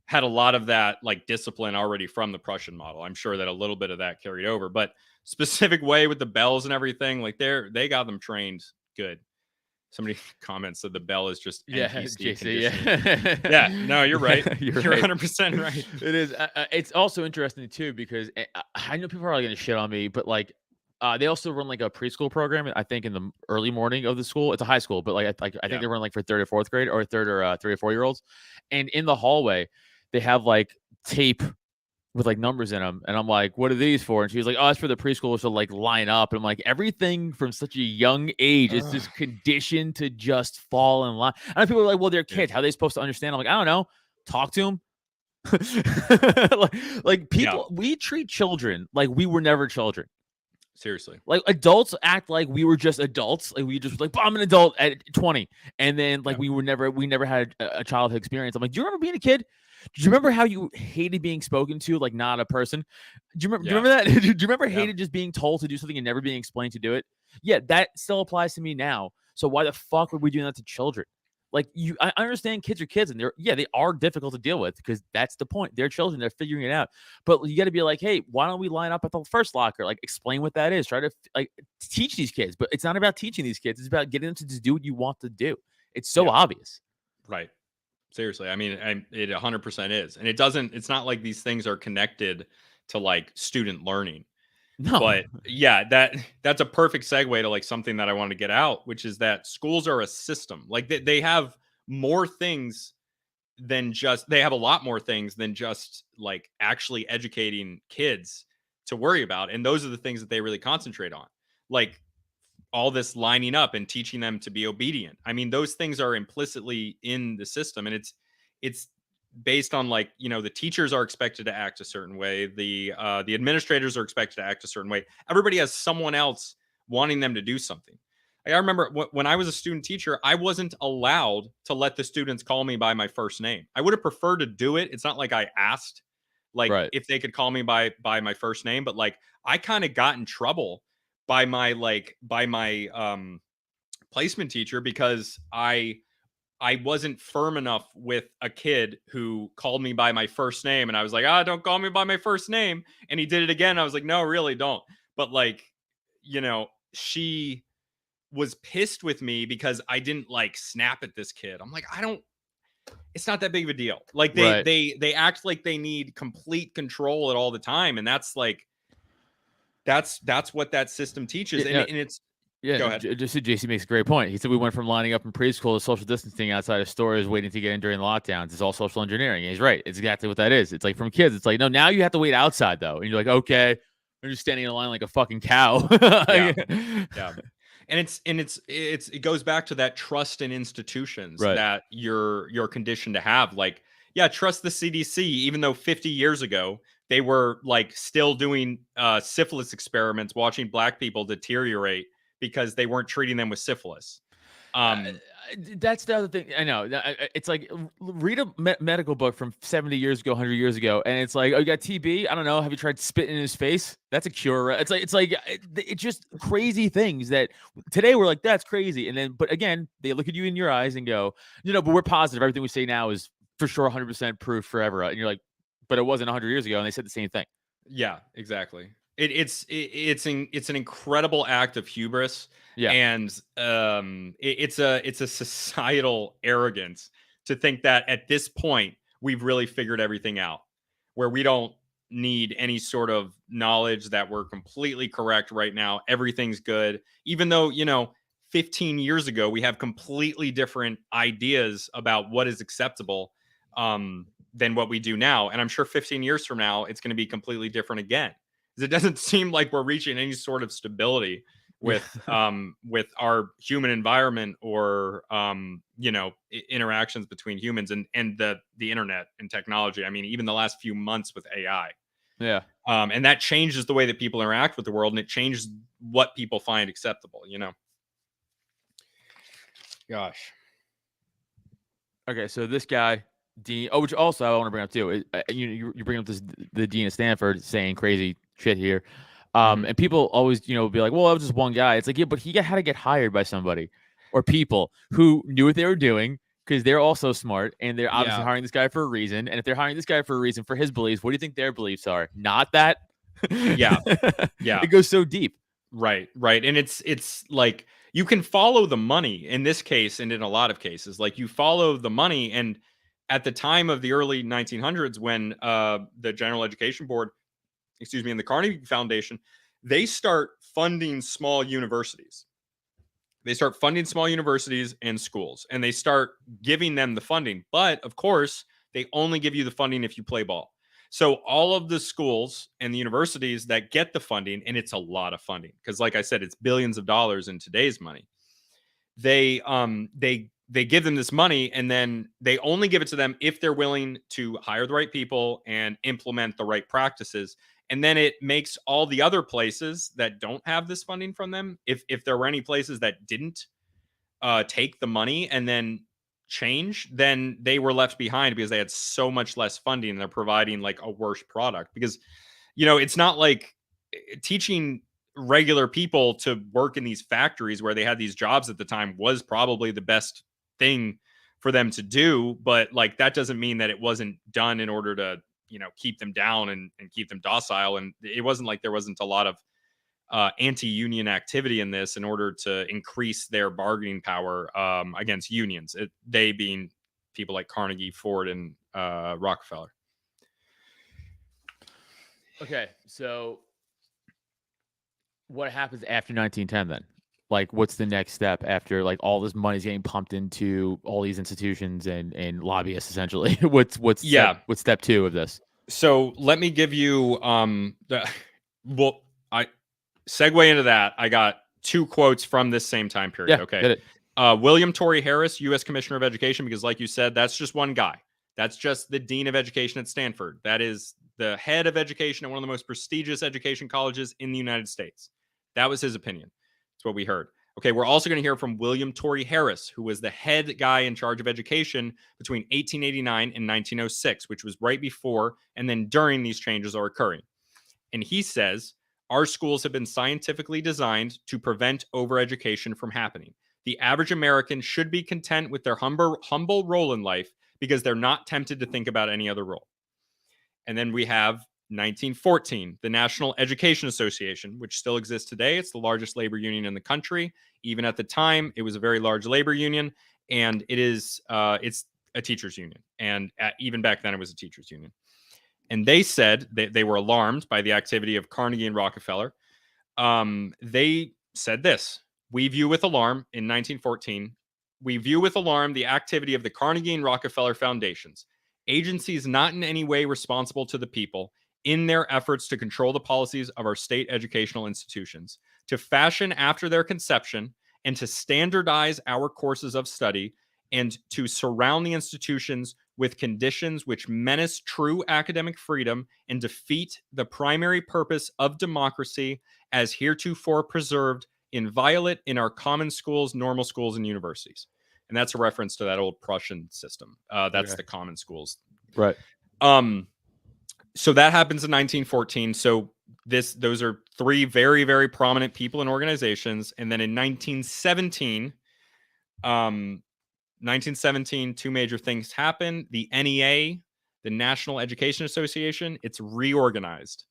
had a lot of that like discipline already from the Prussian model. I'm sure that a little bit of that carried over, but specific way with the bells and everything, like they got them trained good. Somebody comments that the bell is just NPC yeah, no, you're right. You're 100% right. It is. It's also interesting too because I know people are going to shit on me, but like they also run like a preschool program. I think in the early morning of the school, it's a high school, but like I think they run like for third or fourth grade or third or 3 or 4 year olds, and in the hallway they have like tape with like numbers in them. And I'm like, what are these for? And she was like, oh, it's for the preschoolers to like line up. And I'm like, everything from such a young age is just conditioned to just fall in line. And people are like, well, they're kids. How are they supposed to understand? I'm like, I don't know. Talk to them. like people, we treat children like we were never children. Seriously. Like adults act like we were just adults. Like we just like, I'm an adult at 20. And then like we never had a childhood experience. I'm like, do you remember being a kid? Do you remember how you hated being spoken to like not a person? Do you remember that? Do you remember hated just being told to do something and never being explained to do it? Yeah, that still applies to me now. So why the fuck would we do that to children? Like I understand kids are kids and they are difficult to deal with because that's the point. They're children, they're figuring it out. But you got to be like, hey, why don't we line up at the first locker? Like explain what that is. Try to like teach these kids. But it's not about teaching these kids. It's about getting them to just do what you want to do. It's so obvious. Right. Seriously. I mean, it 100% is. And it's not like these things are connected to like student learning. No. But yeah, that's a perfect segue to like something that I wanted to get out, which is that schools are a system. Like they have more things than just, they have a lot more things than just like actually educating kids to worry about. And those are the things that they really concentrate on. Like all this lining up and teaching them to be obedient. I mean, those things are implicitly in the system, and it's based on, like, you know, the teachers are expected to act a certain way, the administrators are expected to act a certain way. Everybody has someone else wanting them to do something. Like, I remember when I was a student teacher, I wasn't allowed to let the students call me by my first name. I would have preferred to do it. It's not like I asked, like, Right. if they could call me by my first name, but like I kind of got in trouble by my placement teacher because I wasn't firm enough with a kid who called me by my first name, and I was like, don't call me by my first name. And he did it again. I was like, no, really don't. But like, you know, she was pissed with me because I didn't like snap at this kid. I'm like, it's not that big of a deal. Like Right. they act like they need complete control at all the time. And that's like, that's what that system teaches. Yeah, And it's, yeah. go ahead. Just JC makes a great point. He said we went from lining up in preschool to social distancing outside of stores, waiting to get in during the lockdowns. It's all social engineering. And he's right. It's exactly what that is. It's like from kids. It's like, no, now you have to wait outside though, and you're like, okay, I'm just standing in line like a fucking cow. Yeah. Yeah. And it goes back to that trust in institutions Right. that you're conditioned to have. Like, yeah, trust the CDC, even though 50 years ago they were like still doing syphilis experiments, watching black people deteriorate because they weren't treating them with syphilis. That's the other thing. I know. It's like read a medical book from 70 years ago, 100 years ago, and it's like, oh, you got TB? I don't know. Have you tried spitting in his face? That's a cure. Right? It's just crazy things that today we're like, that's crazy. And then, but again, they look at you in your eyes and go, but we're positive. Everything we say now is for sure 100% proof forever. And you're like, but it wasn't 100 years ago, and they said the same thing. Yeah, exactly. It's an incredible act of hubris. Yeah. And it's a societal arrogance to think that at this point we've really figured everything out, where we don't need any sort of knowledge, that we're completely correct right now. Everything's good, even though, 15 years ago we have completely different ideas about what is acceptable than what we do now. And I'm sure 15 years from now, it's going to be completely different again. Because it doesn't seem like we're reaching any sort of stability with with our human environment or interactions between humans and the internet and technology. I mean, even the last few months with AI. Yeah. And that changes the way that people interact with the world, and it changes what people find acceptable, Gosh. Okay, so this guy, Dean. Oh, which also I want to bring up too. You bring up the Dean of Stanford saying crazy shit here, and people always be like, well, that was just one guy. It's like, yeah, but he had to get hired by somebody or people who knew what they were doing, because they're also smart and they're obviously hiring this guy for a reason. And if they're hiring this guy for a reason for his beliefs, what do you think their beliefs are? Not that. Yeah. It goes so deep. Right. And it's like, you can follow the money in this case, and in a lot of cases, like, you follow the money. And at the time of the early 1900s, when the General Education Board, and the Carnegie Foundation, they start funding small universities. They start funding small universities and schools, and they start giving them the funding. But of course, they only give you the funding if you play ball. So all of the schools and the universities that get the funding, and it's a lot of funding, because like I said, it's billions of dollars in today's money. They give them this money, and then they only give it to them if they're willing to hire the right people and implement the right practices. And then it makes all the other places that don't have this funding from them, if there were any places that didn't take the money and then change, then they were left behind because they had so much less funding, and they're providing like a worse product. Because it's not like teaching regular people to work in these factories where they had these jobs at the time was probably the best thing for them to do. But like, that doesn't mean that it wasn't done in order to keep them down and keep them docile. And it wasn't like there wasn't a lot of anti-union activity in this in order to increase their bargaining power against unions, they being people like Carnegie, Ford, and Rockefeller. Okay, so what happens after 1910 then? like what's the next step after like all this money's getting pumped into all these institutions and lobbyists essentially? what's step 2 of this? So let me give you well, I segue into that. I got 2 quotes from this same time period. Yeah, Okay. get it. William Torrey Harris, U.S. Commissioner of Education, because like you said, that's just one guy. That's just the dean of education at Stanford. That is the head of education at one of the most prestigious education colleges in the United States. That was his opinion. That's what we heard. Okay, we're also going to hear from William Torrey Harris, who was the head guy in charge of education between 1889 and 1906, which was right before and then during these changes are occurring. And he says, our schools have been scientifically designed to prevent overeducation from happening. The average American should be content with their humble role in life because they're not tempted to think about any other role. And then we have 1914, the National Education Association, which still exists today. It's the largest labor union in the country. Even at the time, it was a very large labor union, and it's a teachers union. And even back then, it was a teachers union. And they said they were alarmed by the activity of Carnegie and Rockefeller. They said this: we view with alarm in 1914. We view with alarm the activity of the Carnegie and Rockefeller foundations, agencies not in any way responsible to the people, in their efforts to control the policies of our state educational institutions, to fashion after their conception, and to standardize our courses of study, and to surround the institutions with conditions which menace true academic freedom and defeat the primary purpose of democracy as heretofore preserved inviolate in our common schools, normal schools, and universities. And that's a reference to that old Prussian system. That's the common schools. Right. So that happens in 1914. So those are 3 very, very prominent people and organizations. And then in 1917, 2 major things happen. The NEA, the National Education Association, it's reorganized.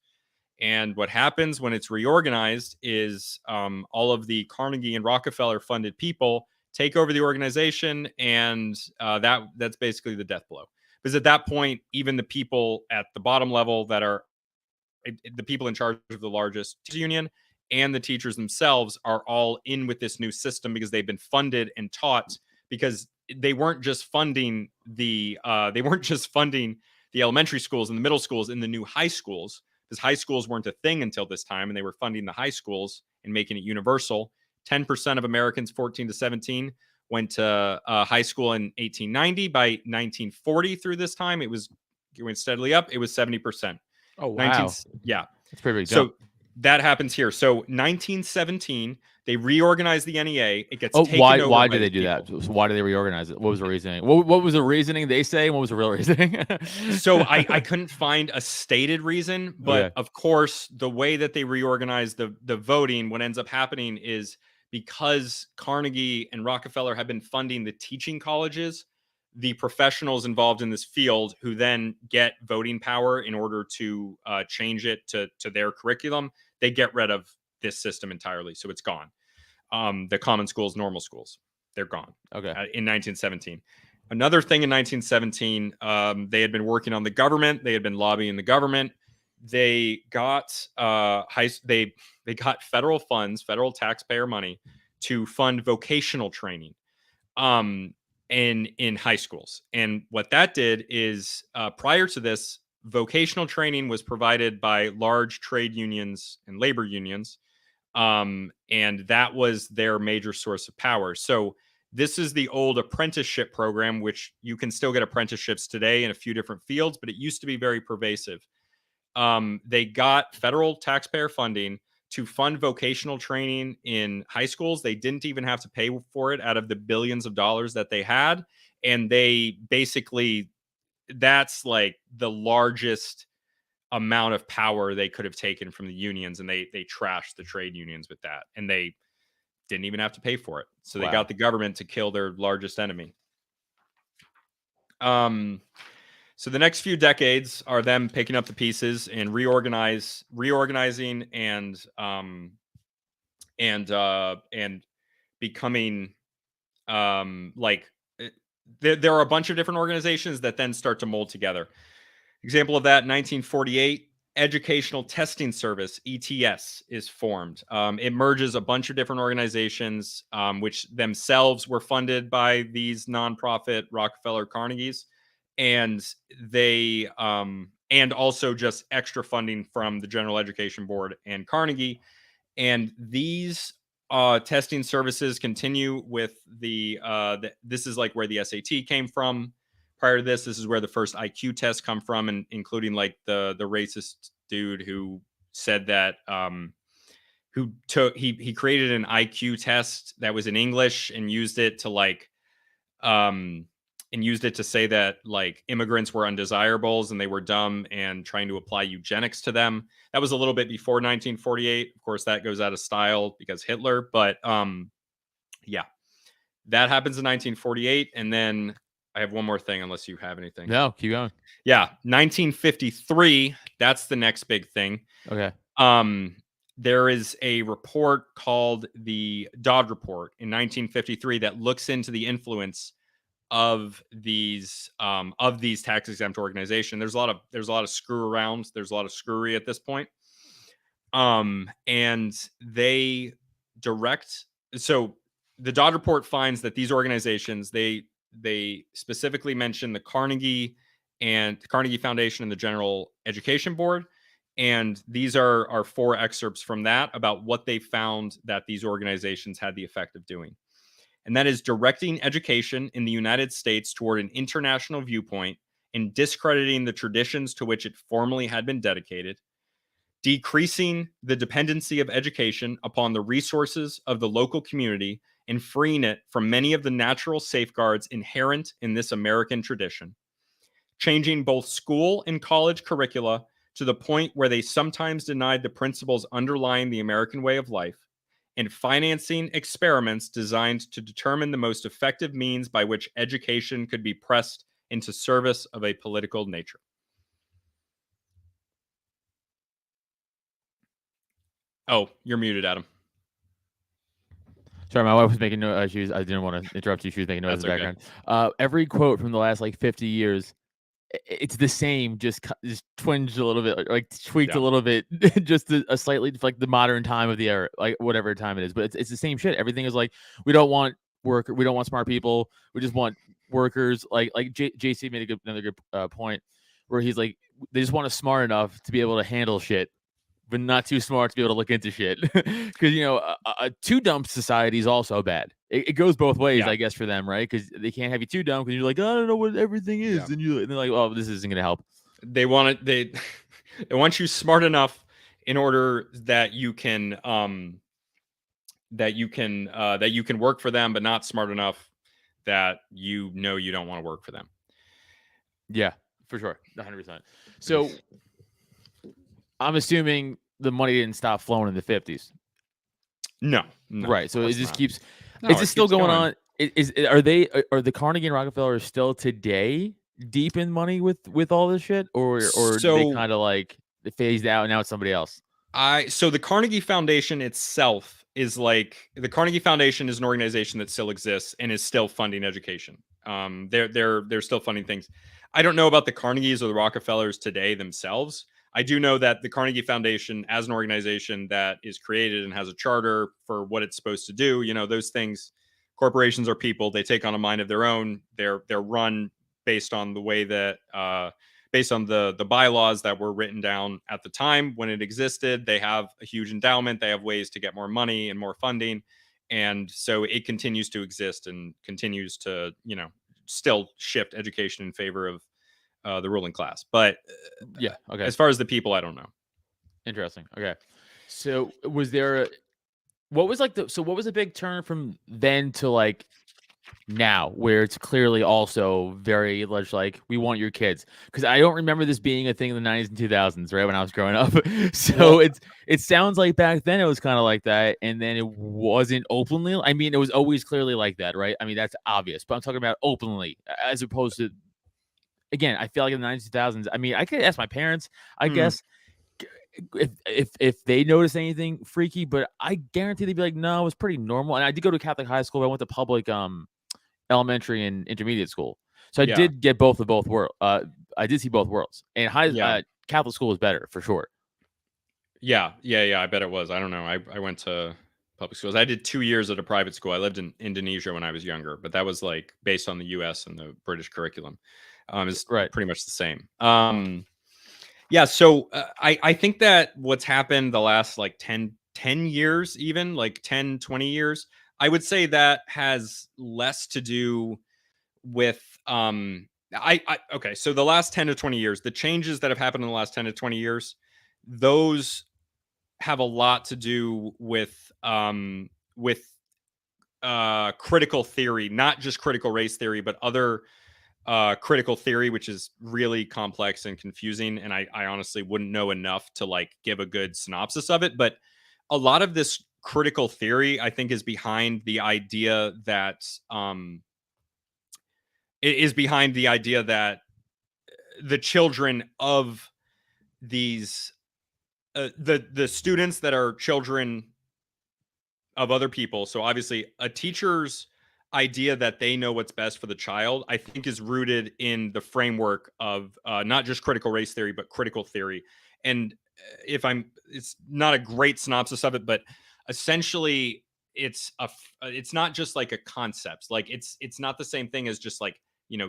And what happens when it's reorganized is all of the Carnegie and Rockefeller funded people take over the organization, and that's basically the death blow. Because at that point, even the people at the bottom level that are the people in charge of the largest union and the teachers themselves are all in with this new system because they've been funded and taught, because they weren't just funding the elementary schools and the middle schools in the new high schools, because high schools weren't a thing until this time, and they were funding the high schools and making it universal. 10% of Americans 14 to 17 went to high school in 1890. By 1940 through this time, it went steadily up. It was 70%. Oh, wow. Yeah. That's pretty big. So that happens here. So 1917, they reorganized the NEA. It gets taken over. Why did they do that? So why did they reorganize it? What was the reasoning? What was the reasoning they say? And what was the real reasoning? So I couldn't find a stated reason, but of course, the way that they reorganized the voting, what ends up happening is because Carnegie and Rockefeller have been funding the teaching colleges, the professionals involved in this field who then get voting power in order to change it to their curriculum, they get rid of this system entirely. So it's gone. The common schools, normal schools, they're gone. Okay. In 1917. Another thing in 1917, they had been working on the government. They had been lobbying the government. They got they got federal funds, federal taxpayer money to fund vocational training in high schools. And what that did is prior to this, vocational training was provided by large trade unions and labor unions. And that was their major source of power. So this is the old apprenticeship program, which you can still get apprenticeships today in a few different fields, but it used to be very pervasive. They got federal taxpayer funding to fund vocational training in high schools. They didn't even have to pay for it out of the billions of dollars that they had. And they basically, that's like the largest amount of power they could have taken from the unions. And they trashed the trade unions with that. And they didn't even have to pay for it. So they got the government to kill their largest enemy. So the next few decades are them picking up the pieces and reorganizing and becoming there are a bunch of different organizations that then start to mold together. Example of that, 1948, Educational Testing Service, ETS, is formed. It merges a bunch of different organizations, which themselves were funded by these nonprofit Rockefeller Carnegies, and they and also just extra funding from the General Education Board and Carnegie. And these testing services continue with this is like where the SAT came from. Prior to this is where the first IQ tests come from, and including like the racist dude who said that he created an IQ test that was in English and used it to say that like immigrants were undesirables and they were dumb, and trying to apply eugenics to them. That was a little bit before 1948. Of course, that goes out of style because Hitler, but yeah, that happens in 1948. And then I have one more thing, unless you have anything. No, keep going. Yeah, 1953. That's the next big thing. Okay. There is a report called the Dodd Report in 1953 that looks into the influence of these tax exempt organizations. There's a lot of screw around. There's a lot of screwery at this point. And they direct. So the Dodd Report finds that these organizations, they specifically mention the Carnegie Foundation and the General Education Board. And these are 4 excerpts from that about what they found that these organizations had the effect of doing. And that is directing education in the United States toward an international viewpoint and discrediting the traditions to which it formerly had been dedicated, decreasing the dependency of education upon the resources of the local community and freeing it from many of the natural safeguards inherent in this American tradition, changing both school and college curricula to the point where they sometimes denied the principles underlying the American way of life, and financing experiments designed to determine the most effective means by which education could be pressed into service of a political nature. Oh, you're muted, Adam. Sorry, my wife was making noise. I didn't want to interrupt you. She was making noise in the background. Every quote from the last like 50 years, it's the same, just twinged a little bit, like tweaked a little bit, just a slightly like the modern time of the era, like whatever time it is. But it's the same shit. Everything is like, we don't want we don't want smart people. We just want workers. Like JC made another good point where he's like, they just want us smart enough to be able to handle shit, but not too smart to be able to look into shit. Because, a too dumb society is also bad. It goes both ways, I guess, for them, right? Because they can't have you too dumb because you're like, I don't know what everything is. Yeah. And they're like, oh, this isn't going to help. They want they want you smart enough in order that you can work for them, but not smart enough that you don't want to work for them. Yeah, for sure. 100%. So I'm assuming the money didn't stop flowing in the 50s. No. Right. So it just keeps. Is it still going on? Are the Carnegie and Rockefeller still today deep in money with all this shit, or they kind of like they phased out and now it's somebody else? So the Carnegie Foundation itself is like, the Carnegie Foundation is an organization that still exists and is still funding education. They're still funding things. I don't know about the Carnegies or the Rockefellers today themselves. I do know that the Carnegie Foundation, as an organization that is created and has a charter for what it's supposed to do, those things, corporations are people. They take on a mind of their own. They're run based on the way that, based on the bylaws that were written down at the time when it existed. They have a huge endowment. They have ways to get more money and more funding. And so it continues to exist and continues to, still shift education in favor of the ruling class. But okay. As far as the people, I don't know. Interesting. Okay. So what was the big turn from then to like now, where it's clearly also very much like, we want your kids? Because I don't remember this being a thing in the 90s and 2000s, right, when I was growing up. So it sounds like back then it was kind of like that, and then it wasn't openly. I mean, it was always clearly like that, right? I mean, that's obvious, but I'm talking about openly, as opposed to, again, I feel like in the 90s, 2000s, I mean, I could ask my parents, I guess, if they noticed anything freaky, but I guarantee they'd be like, no, it was pretty normal. And I did go to Catholic high school. I went to public elementary and intermediate school, so I did get both worlds. I did see both worlds. And Catholic school is better for sure. Yeah. I bet it was. I don't know. I went to public schools. I did 2 years at a private school. I lived in Indonesia when I was younger, but that was like based on the U.S. and the British curriculum. Is Right. pretty much the same. Yeah. So I think that what's happened the last like 10 years, even like 10, 20 years, I would say that has less to do with okay, so the last 10 to 20 years, the changes that have happened in the last 10 to 20 years, those have a lot to do with critical theory, not just critical race theory, but other critical theory, which is really complex and confusing, and I honestly wouldn't know enough to like give a good synopsis of it. But a lot of this critical theory, I think, is behind the idea that the children of these the students that are children of other people. So obviously a teacher's idea that they know what's best for the child, I think, is rooted in the framework of not just critical race theory, but critical theory. And it's not a great synopsis of it, but essentially it's not just like a concept. Like it's not the same thing as just like,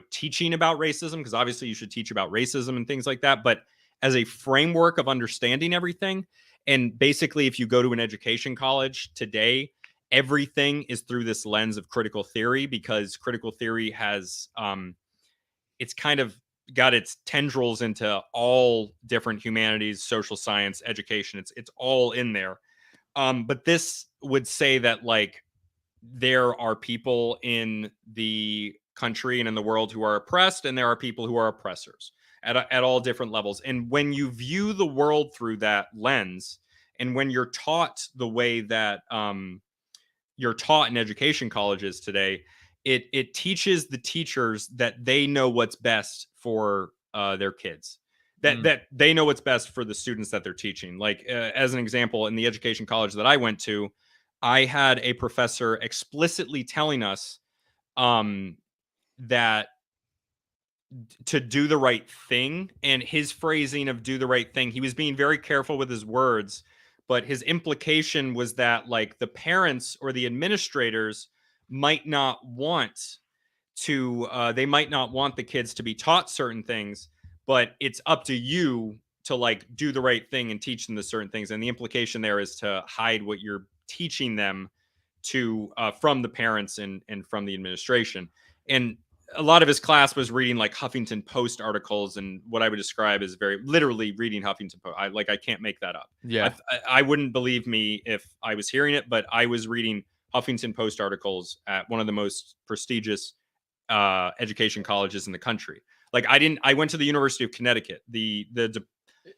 teaching about racism, because obviously you should teach about racism and things like that, but as a framework of understanding everything. And basically, if you go to an education college today, everything is through this lens of critical theory, because critical theory has it's kind of got its tendrils into all different humanities, social science, education. It's all in there. But this would say that like there are people in the country and in the world who are oppressed, and there are people who are oppressors at all different levels. And when you view the world through that lens, and when you're taught the way that you're taught in education colleges today, it teaches the teachers that they know what's best for their kids, that they know what's best for the students that they're teaching. Like as an example, in the education college that I went to, I had a professor explicitly telling us that to do the right thing. And his phrasing of do the right thing, he was being very careful with his words, but his implication was that like the parents or the administrators might not want they might not want the kids to be taught certain things, but it's up to you to like do the right thing and teach them the certain things. And the implication there is to hide what you're teaching them to from the parents and from the administration. And a lot of his class was reading like Huffington Post articles, and what I would describe as very literally reading Huffington Post. I can't make that up. Yeah. I wouldn't believe me if I was hearing it, but I was reading Huffington Post articles at one of the most prestigious education colleges in the country. Like I went to the University of Connecticut, the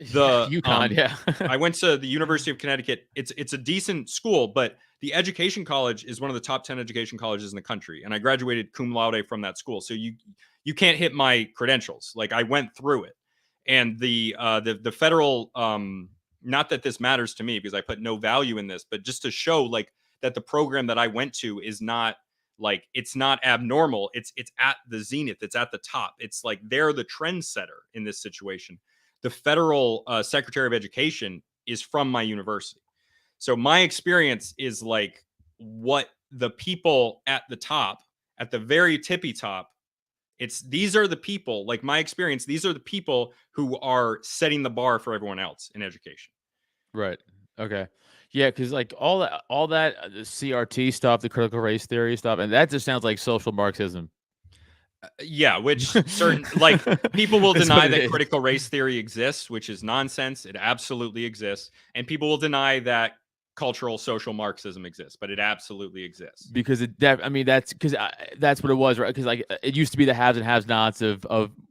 UConn, yeah. I went to the University of Connecticut. It's a decent school, but the education college is one of the top 10 education colleges in the country. And I graduated cum laude from that school. So you can't hit my credentials. Like I went through it. And the federal, not that this matters to me because I put no value in this, but just to show like that the program that I went to is not like, it's not abnormal. It's at the zenith. It's at the top. It's like they're the trendsetter in this situation. The federal Secretary of Education is from my university. So my experience is like what the people at the top, at the very tippy top, these are the people, like my experience, these are the people who are setting the bar for everyone else in education. Right. Okay. Yeah, because like all that the CRT stuff, the critical race theory stuff, and that just sounds like social Marxism. Yeah, which certain like people will deny that is. critical race theory exists, which is nonsense. It absolutely exists. And people will deny that cultural social Marxism exists, but it absolutely exists. Because that's what it was, right? Because like it used to be the haves and have-nots of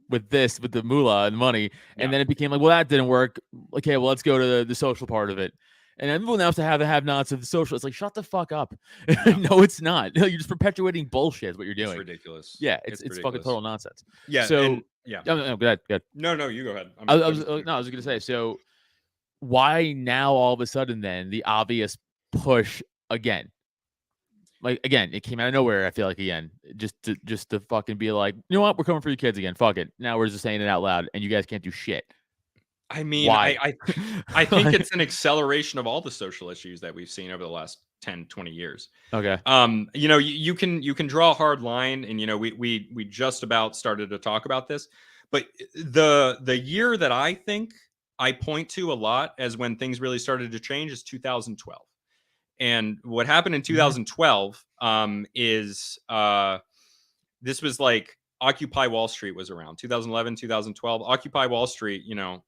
with the moolah and money, and then it became like, well, that didn't work. Okay, well, let's go to the social part of it. And everyone else to have the have-nots of the social. It's like, shut the fuck up. No, it's not. No, you're just perpetuating bullshit. Is what you're doing. It's ridiculous. Yeah, it's fucking total nonsense. Yeah. So yeah. No, go ahead. No, you go ahead. I was gonna say. So why now all of a sudden then the obvious push again? Like again, it came out of nowhere. I feel like again, just to fucking be like, you know what, we're coming for you kids again. Fuck it. Now we're just saying it out loud, and you guys can't do shit. I mean, Why? I think it's an acceleration of all the social issues that we've seen over the last 10, 20 years. Okay. You can draw a hard line, and we just about started to talk about this, but the year that I think I point to a lot as when things really started to change is 2012. And what happened in 2012 is this was like Occupy Wall Street was around 2011, 2012. Occupy Wall Street,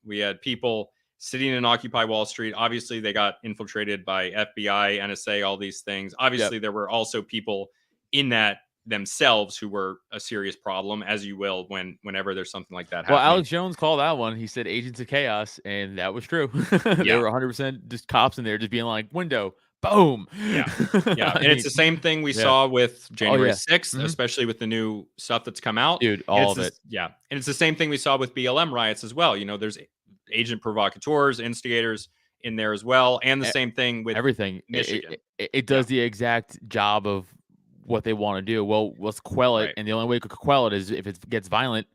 we had people sitting in Occupy Wall Street. Obviously, they got infiltrated by FBI, NSA, all these things. Obviously, there were also people in that themselves who were a serious problem, as you will whenever there's something like that Well, happening. Alex Jones called that one. He said agents of chaos, and that was true. They were 100% just cops in there just being like, window, boom. Yeah. And it's the same thing we saw with January 6th, especially with the new stuff that's come out. Dude, all of it. Yeah. And it's the same thing we saw with BLM riots as well. There's agent provocateurs, instigators in there as well. And the same thing with everything. Michigan. It does the exact job of what they want to do. Well, let's quell it. Right. And the only way to quell it is if it gets violent.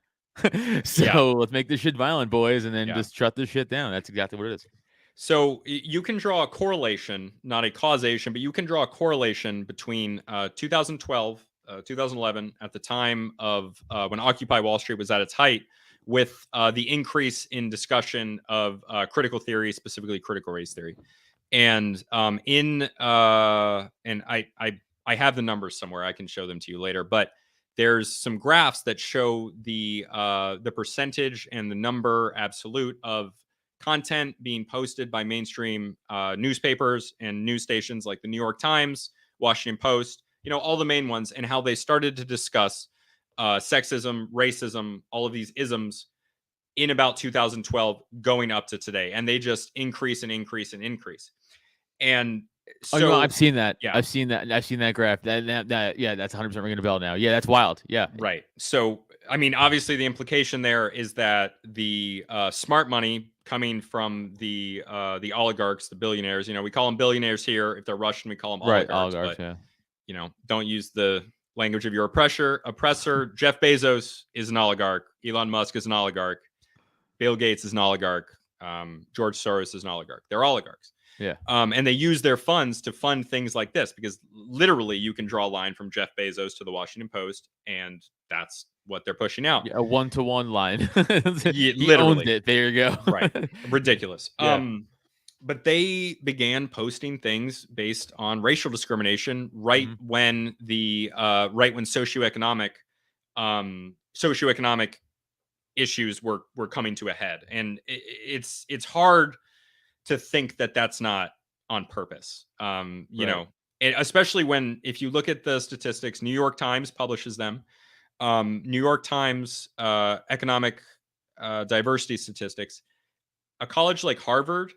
So let's make this shit violent, boys, and then just shut this shit down. That's exactly what it is. So you can draw a correlation, not a causation, but you can draw a correlation between 2012, 2011, at the time of when Occupy Wall Street was at its height, with the increase in discussion of critical theory, specifically critical race theory. And I have the numbers somewhere. I can show them to you later, but there's some graphs that show the percentage and the number absolute of content being posted by mainstream newspapers and news stations like the New York Times, Washington Post, all the main ones, and how they started to discuss sexism, racism, all of these isms in about 2012 going up to today. And they just increase and increase and increase. And so I've seen that. Yeah. I've seen that graph. That's 100% ringing a bell now. Yeah, that's wild. Yeah. Right. So, I mean, obviously the implication there is that the smart money coming from the oligarchs, the billionaires, we call them billionaires here. If they're Russian, we call them oligarchs. Right, oligarchs, but, don't use the language of your oppressor. Jeff Bezos is an oligarch. Elon Musk is an oligarch. Bill Gates is an oligarch. George Soros is an oligarch. They're oligarchs. Yeah. And they use their funds to fund things like this, because literally you can draw a line from Jeff Bezos to the Washington Post, and that's what they're pushing out. Yeah, a 1-to-1 line. He literally owned it. There you go. Right. Ridiculous. Yeah. But they began posting things based on racial discrimination when socioeconomic issues were coming to a head. And it's hard to think that that's not on purpose. Especially if you look at the statistics, New York Times publishes them. New York Times economic diversity statistics. A college like Harvard,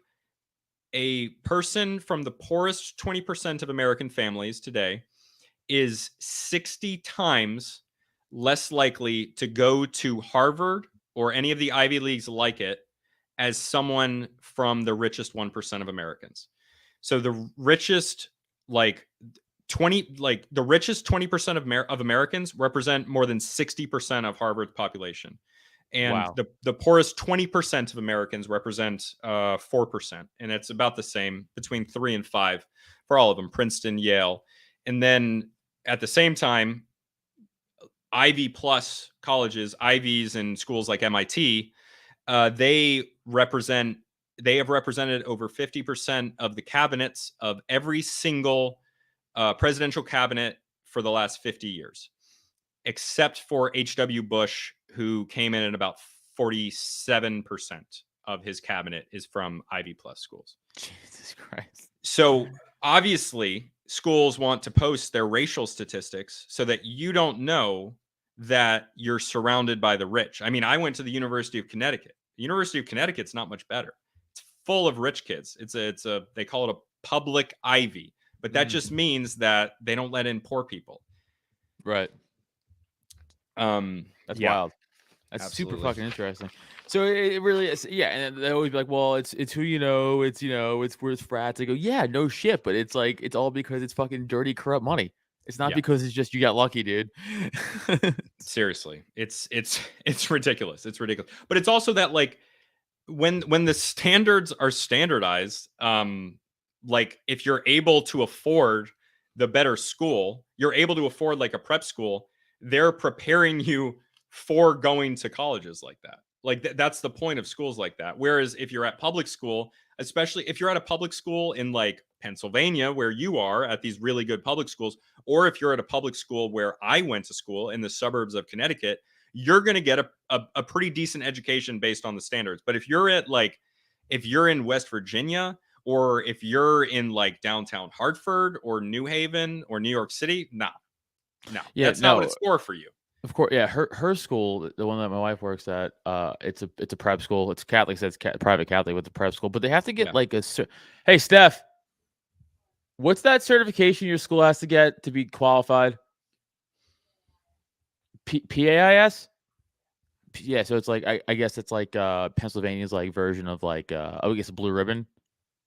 a person from the poorest 20% of American families today is 60 times less likely to go to Harvard or any of the Ivy Leagues like it as someone from the richest 1% of Americans. So the richest, the richest 20% of Americans represent more than 60% of Harvard's population. And the poorest 20% of Americans represent 4%. And it's about the same, between 3 and 5 for all of them, Princeton, Yale. And then at the same time, Ivy plus colleges, Ivies and schools like MIT, they have represented over 50% of the cabinets of every single presidential cabinet for the last 50 years, except for H.W. Bush, who came in at about 47% of his cabinet is from Ivy plus schools. Jesus Christ. So obviously schools want to post their racial statistics so that you don't know that you're surrounded by the rich. I mean, I went to the University of Connecticut. The University of Connecticut's not much better. It's full of rich kids. They call it a public Ivy, but that just means that they don't let in poor people. Right. That's wild. That's absolutely super fucking interesting. So it really is. Yeah. And they always be like, well, it's who it's where it's frats. I go, yeah, no shit. But it's like, it's all because it's fucking dirty, corrupt money. It's not because it's just you got lucky, dude. Seriously. It's ridiculous. It's ridiculous. But it's also that, like, when the standards are standardized, like if you're able to afford the better school, you're able to afford like a prep school, they're preparing you for going to colleges like that. Like that's the point of schools like that. Whereas if you're at public school, especially if you're at a public school in like Pennsylvania, where you are at these really good public schools, or if you're at a public school where I went to school in the suburbs of Connecticut, you're going to get a pretty decent education based on the standards. But if you're at like, if you're in West Virginia, or if you're in like downtown Hartford or New Haven or New York City, no, Yeah, that's not what it's for you. Of course, yeah. Her school, the one that my wife works at, it's a prep school. It's Catholic, so it's private Catholic with the prep school, but they have to get like a. Hey, Steph, what's that certification your school has to get to be qualified? PAIS. Yeah, so it's like I guess it's like Pennsylvania's like version of like I guess a blue ribbon.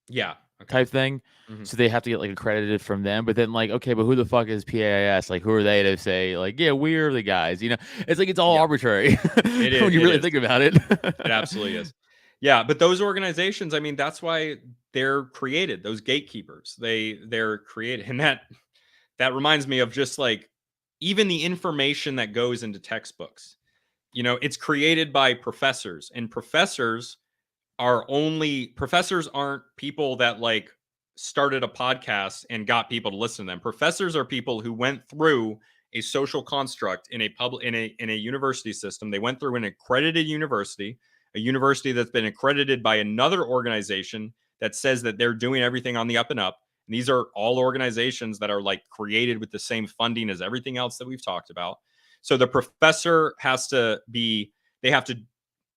Yeah. Type thing. So they have to get like accredited from them, but then like, okay, but who the fuck is PAIS? Like, who are they to say like, yeah, we're the guys, you know? It's like, it's all arbitrary when you really think about it. It absolutely is. Yeah, but those organizations, I mean, that's why they're created, those gatekeepers. They're created. And that reminds me of just like even the information that goes into textbooks. You know, it's created by professors, and professors aren't people that like started a podcast and got people to listen to them. Professors are people who went through a social construct in a university system. They went through an accredited university, a university that's been accredited by another organization that says that they're doing everything on the up and up. And these are all organizations that are like created with the same funding as everything else that we've talked about. So the professor they have to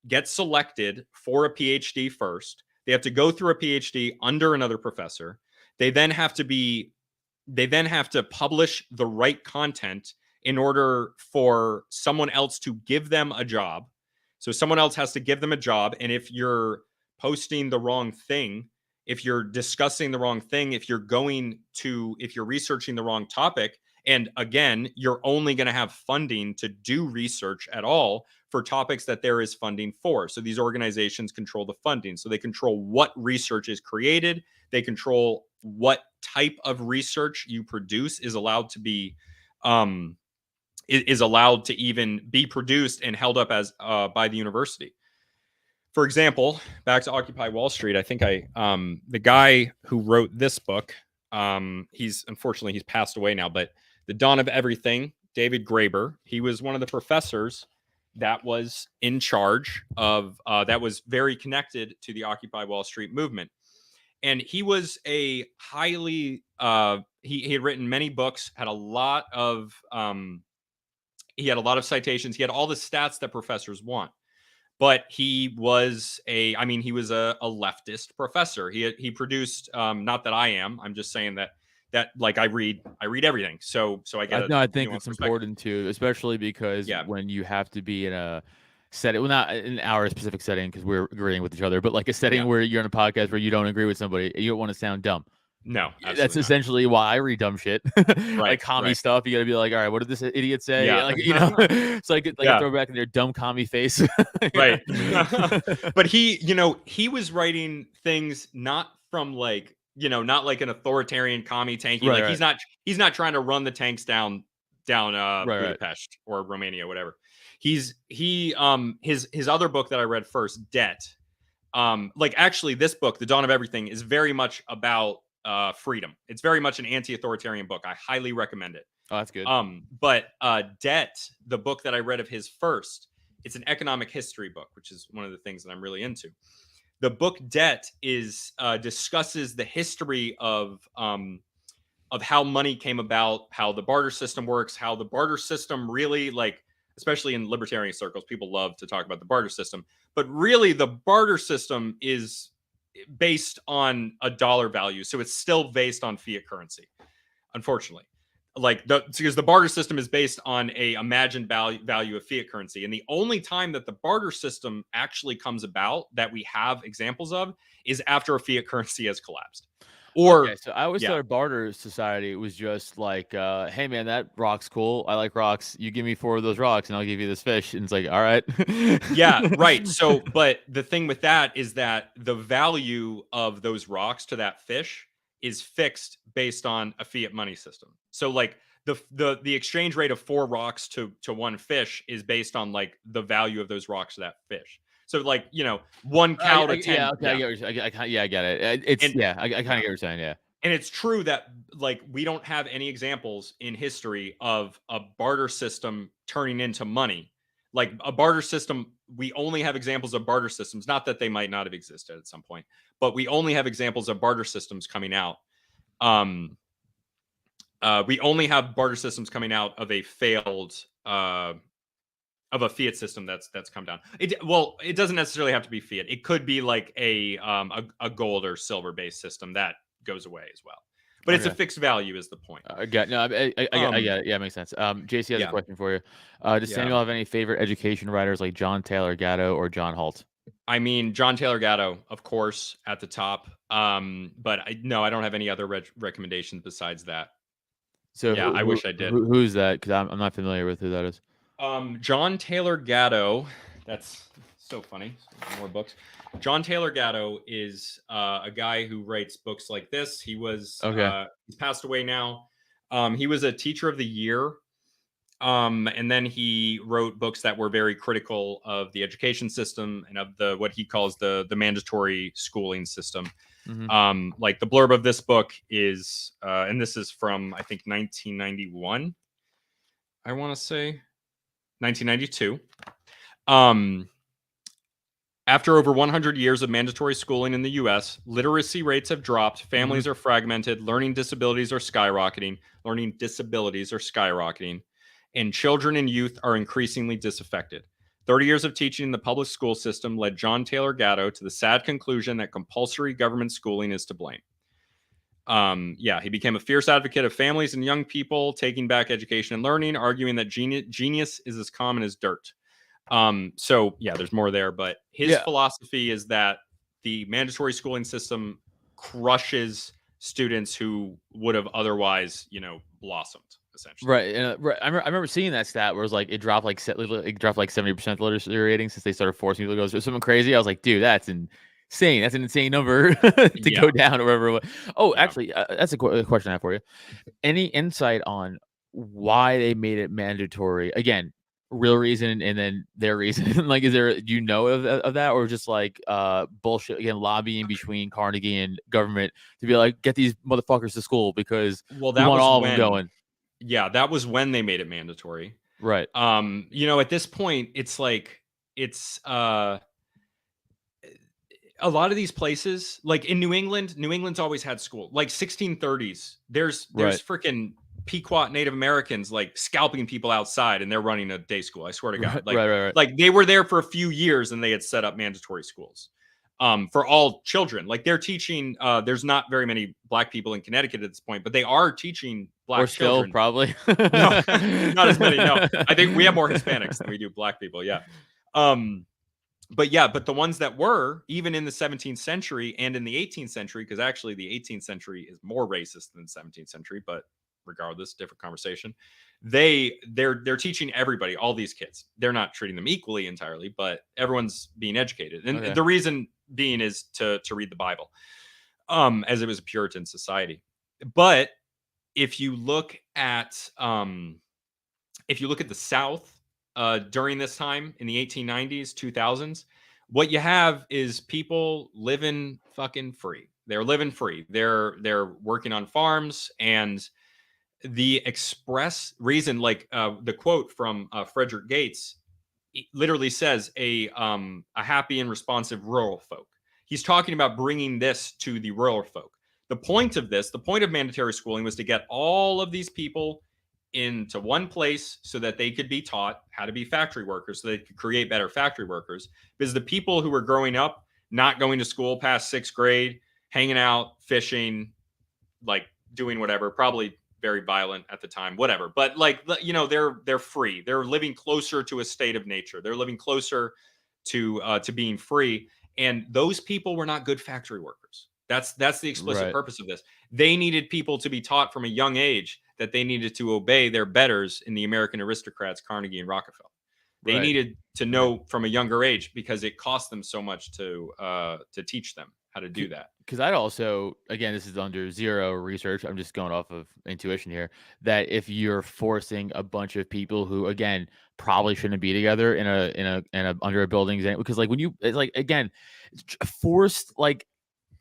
get selected for a PhD first. They have to go through a PhD under another professor. They then have to publish the right content in order for someone else to give them a job. So someone else has to give them a job. And if you're posting the wrong thing, if you're discussing the wrong thing, if you're researching the wrong topic, and again, you're only going to have funding to do research at all for topics that there is funding for. So these organizations control the funding. So they control what research is created. They control what type of research you produce is allowed to be even be produced and held up as by the university. For example, back to Occupy Wall Street, I think the guy who wrote this book, he's passed away now, but The Dawn of Everything, David Graeber, he was one of the professors that was in charge of, that was very connected to the Occupy Wall Street movement. And he was a highly, he had written many books, had a lot of citations. He had all the stats that professors want. But he was a leftist professor. He produced, not that I am, I'm just saying that like I read everything. So I get it. No, I think it's important too, especially because when you have to be in a setting, well, not in our specific setting because we're agreeing with each other, but like a setting where you're in a podcast where you don't agree with somebody, you don't want to sound dumb. No, that's essentially why I read dumb shit, like commie stuff. You got to be like, all right, what did this idiot say? Yeah. Like, you know, so I could throw back in their dumb commie face. Right. But he was writing things not from like, not like an authoritarian commie tanky. Like he's not trying to run the tanks down Budapest or Romania, whatever. His other book that I read first, Debt. Like actually this book, The Dawn of Everything, is very much about freedom. It's very much an anti-authoritarian book. I highly recommend it. Oh, that's good. But Debt, the book that I read of his first, it's an economic history book, which is one of the things that I'm really into. The book Debt discusses the history of how money came about, how the barter system works, how the barter system really, like, especially in libertarian circles, people love to talk about the barter system, but really the barter system is based on a dollar value. So it's still based on fiat currency, unfortunately. Because the barter system is based on a imagined value of fiat currency. And the only time that the barter system actually comes about that we have examples of is after a fiat currency has collapsed. Or Okay, so I always thought a barter society was just like, hey man, that rock's cool. I like rocks. You give me 4 of those rocks and I'll give you this fish. And it's like, all right. yeah, right. So, but the thing with that is that the value of those rocks to that fish is fixed based on a fiat money system. So like the exchange rate of 4 rocks to 1 fish is based on like the value of those rocks to that fish. So like, 1 cow to 10. Yeah, okay, I get what I get it. It's And I kind of get what you're saying, yeah. and it's true that like we don't have any examples in history of a barter system turning into money. Like a barter system, we only have examples of barter systems, not that they might not have existed at some point, but we only have examples of barter systems coming out. We only have barter systems coming out of a failed of a fiat system that's come down. It doesn't necessarily have to be fiat. It could be like a gold or silver based system that goes away as well. But it's a fixed value is the point. I get no, I get it. Yeah, it makes sense. JC has a question for you. Does Samuel have any favorite education writers like John Taylor Gatto or John Holt? I mean, John Taylor Gatto, of course, at the top. But I don't have any other recommendations besides that. So yeah, I wish I did. Who's that? Because I'm not familiar with who that is. John Taylor Gatto. That's so funny. More books. John Taylor Gatto is a guy who writes books like this. He was he's passed away now. He was a teacher of the year. And then he wrote books that were very critical of the education system and of the what he calls the mandatory schooling system. Mm-hmm. Like the blurb of this book is, and this is from I think 1991. I want to say 1992. After over 100 years of mandatory schooling in the U.S., literacy rates have dropped, families are fragmented, learning disabilities are skyrocketing, and children and youth are increasingly disaffected. 30 years of teaching in the public school system led John Taylor Gatto to the sad conclusion that compulsory government schooling is to blame. He became a fierce advocate of families and young people taking back education and learning, arguing that genius is as common as dirt. There's more there, but his philosophy is that the mandatory schooling system crushes students who would have otherwise, blossomed. Essentially. Right. I remember seeing that stat where it was like it dropped like 70% literacy rating since they started forcing people to go through something crazy. I was like, dude, that's insane. That's an insane number to go down or whatever. Actually, that's a question I have for you. Any insight on why they made it mandatory? Again, real reason and then their reason. Like, do you know of that, or just like bullshit again, lobbying between Carnegie and government to be like, get these motherfuckers to school because we want all of them going. Yeah, that was when they made it mandatory. Right. At this point, it's like a lot of these places, like in New England's always had school. Like 1630s, there's freaking Pequot Native Americans like scalping people outside, and they're running a day school. I swear to God. Like they were there for a few years, and they had set up mandatory schools. For all children, like they're teaching. There's not very many Black people in Connecticut at this point, but they are teaching Black children. Probably no, not as many. No, I think we have more Hispanics than we do Black people. Yeah, but the ones that were even in the 17th century and in the 18th century, because actually the 18th century is more racist than the 17th century, but regardless, different conversation. They're teaching everybody, all these kids. They're not treating them equally entirely, but everyone's being educated, and the reason being is to read the Bible, as it was a Puritan society. But if you look at the South during this time in the 1890s, 2000s, what you have is people living fucking free. They're living free. They're working on farms, and the express reason, like the quote from Frederick Gates, literally says a happy and responsive rural folk. He's talking about bringing this to the rural folk. The point of mandatory schooling was to get all of these people into one place so that they could be taught how to be factory workers, so they could create better factory workers. Because the people who were growing up, not going to school past 6th grade, hanging out, fishing, like doing whatever, probably very violent at the time, whatever. But like, they're free. They're living closer to a state of nature. They're living closer to being free. And those people were not good factory workers. That's the explicit Right. purpose of this. They needed people to be taught from a young age that they needed to obey their betters in the American aristocrats, Carnegie and Rockefeller. They Right. needed to know from a younger age because it cost them so much to teach them how to do that. Because I'd also, again, this is under zero research. I'm just going off of intuition here. That if you're forcing a bunch of people who, again, probably shouldn't be together in a under a building, because like when you, it's like, again, forced like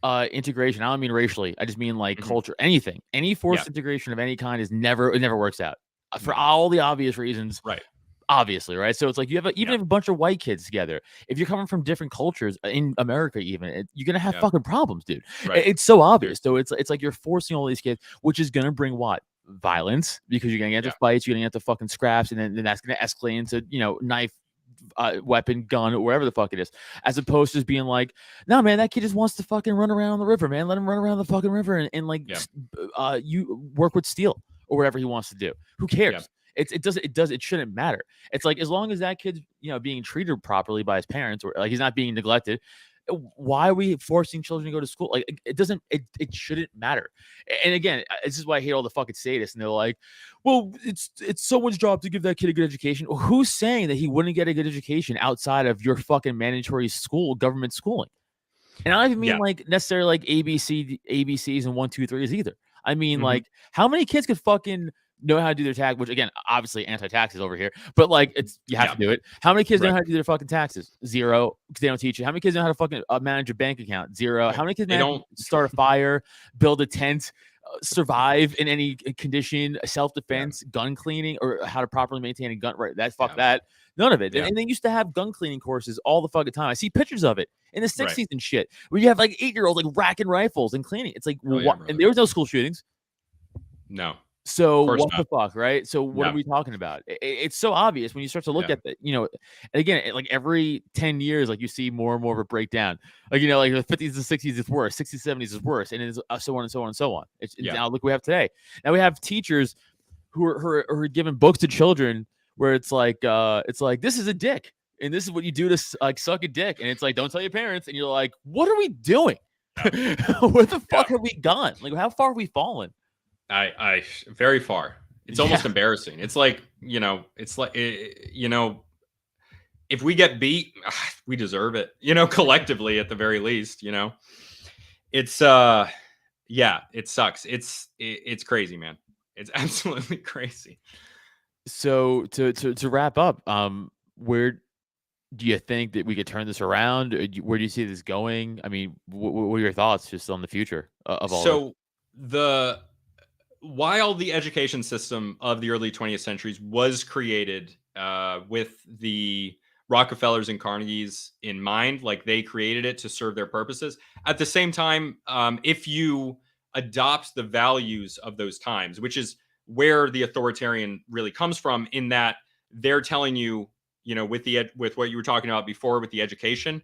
integration. I don't mean racially. I just mean like Mhm. culture. Anything, any forced Yeah. integration of any kind it never works out for No. all the obvious reasons. Right. Obviously, right? So it's like you have even Yeah. if a bunch of white kids together, if you're coming from different cultures in America, even you're gonna have Yeah. fucking problems, dude. Right. It's so obvious. So it's like you're forcing all these kids, which is gonna bring what? Violence, because you're gonna get into Yeah. fights, you're gonna get into fucking scraps, and then that's gonna escalate into knife, weapon, gun, or wherever the fuck it is, as opposed to just being like, no, man, that kid just wants to fucking run around the river, man. Let him run around the fucking river and like, Yeah. you work with steel or whatever he wants to do. Who cares? Yeah. It shouldn't matter. It's like as long as that kid's being treated properly by his parents, or like he's not being neglected. Why are we forcing children to go to school? Like it shouldn't matter. And again, this is why I hate all the fucking sadists. And they're like, well, it's someone's job to give that kid a good education. Well, who's saying that he wouldn't get a good education outside of your fucking mandatory government schooling? And I don't even mean like necessarily like ABCs and 1, 2, 3s either. I mean, like, how many kids could fucking know how to do their tax, which again, obviously anti-taxes over here, but like you have to do it. How many kids know how to do their fucking taxes? Zero, because they don't teach you. How many kids know how to fucking manage a bank account? Zero. How many kids know how to start a fire, build a tent, survive in any condition, self-defense, gun cleaning, or how to properly maintain a gun? Right. That. None of it. And they used to have gun cleaning courses all the fucking time. I see pictures of it in the 60s and shit, where you have like 8-year-olds like racking rifles and cleaning. It's like, and there was no school shootings. No. So what the fuck, right? So what are we talking about? It's so obvious when you start to look at that, and again, like every 10 years, like you see more and more of a breakdown. Like, like the 50s and 60s is worse, 60s, 70s is worse, and it's so on and so on and so on. Now look what we have today. Now we have teachers who are giving books to children where it's like this is a dick, and this is what you do to like suck a dick, and it's like, don't tell your parents, and you're like, what are we doing? Where the fuck have we gone? Like, how far have we fallen? I very far. It's almost embarrassing. It's like, it's like, if we get beat, we deserve it, collectively at the very least, it's, it sucks. It's crazy, man. It's absolutely crazy. So to wrap up, where do you think that we could turn this around? Where do you see this going? I mean, what are your thoughts just on the future of all this? While the education system of the early 20th centuries was created with the Rockefellers and Carnegies in mind, like they created it to serve their purposes. At the same time, if you adopt the values of those times, which is where the authoritarian really comes from, in that they're telling you, with what you were talking about before with the education,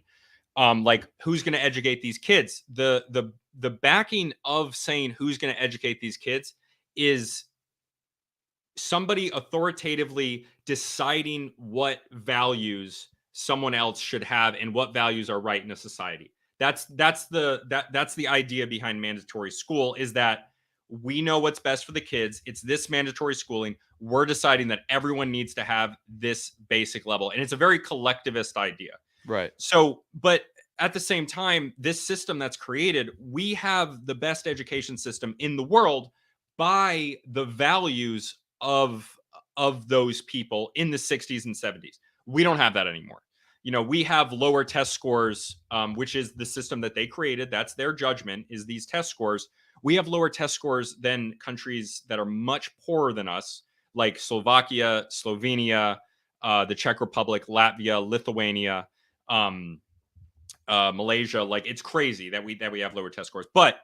like who's going to educate these kids? The backing of saying who's going to educate these kids is somebody authoritatively deciding what values someone else should have and what values are right in a society. That's the idea behind mandatory school, is that we know what's best for the kids. It's this mandatory schooling. We're deciding that everyone needs to have this basic level. And it's a very collectivist idea. Right. So, but at the same time, this system that's created, we have the best education system in the world by the values of those people in the 60s and 70s. We don't have that anymore. We have lower test scores, which is the system that they created. That's their judgment, is these test scores. We have lower test scores than countries that are much poorer than us, like Slovakia, Slovenia, the Czech Republic, Latvia, Lithuania, Malaysia. Like, it's crazy that we have lower test scores. But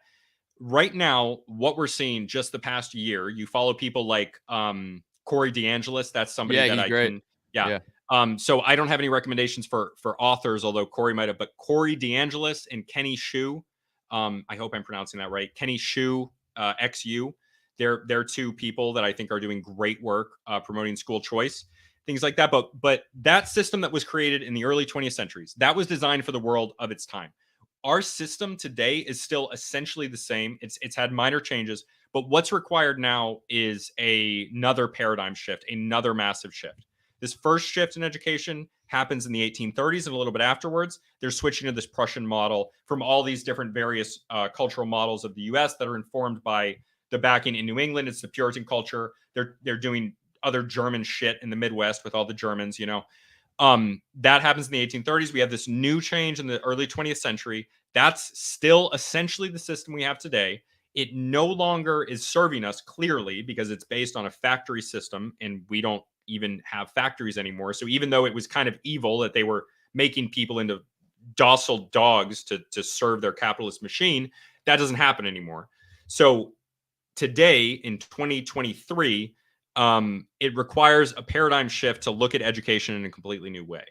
right now, what we're seeing just the past year, you follow people like Corey DeAngelis. That's somebody that I great. can. So I don't have any recommendations for authors, although Corey might have. But Corey DeAngelis and Kenny Xu, I hope I'm pronouncing that right. Kenny Xu, XU. They're two people that I think are doing great work promoting school choice, things like that. But that system that was created in the early 20th centuries, that was designed for the world of its time. our system today is still essentially the same. It's had minor changes, but what's required now is another paradigm shift, another massive shift. This first shift in education happens in the 1830s and a little bit afterwards. They're switching to this Prussian model from all these different various cultural models of the U.S. that are informed by the backing in New England. It's the Puritan culture. They're doing other German shit in the Midwest with all the Germans, that happens in the 1830s. We have this new change in the early 20th century. That's still essentially the system we have today. It no longer is serving us clearly because it's based on a factory system, and we don't even have factories anymore. So even though it was kind of evil that they were making people into docile dogs to serve their capitalist machine, that doesn't happen anymore. So today in 2023, it requires a paradigm shift to look at education in a completely new way,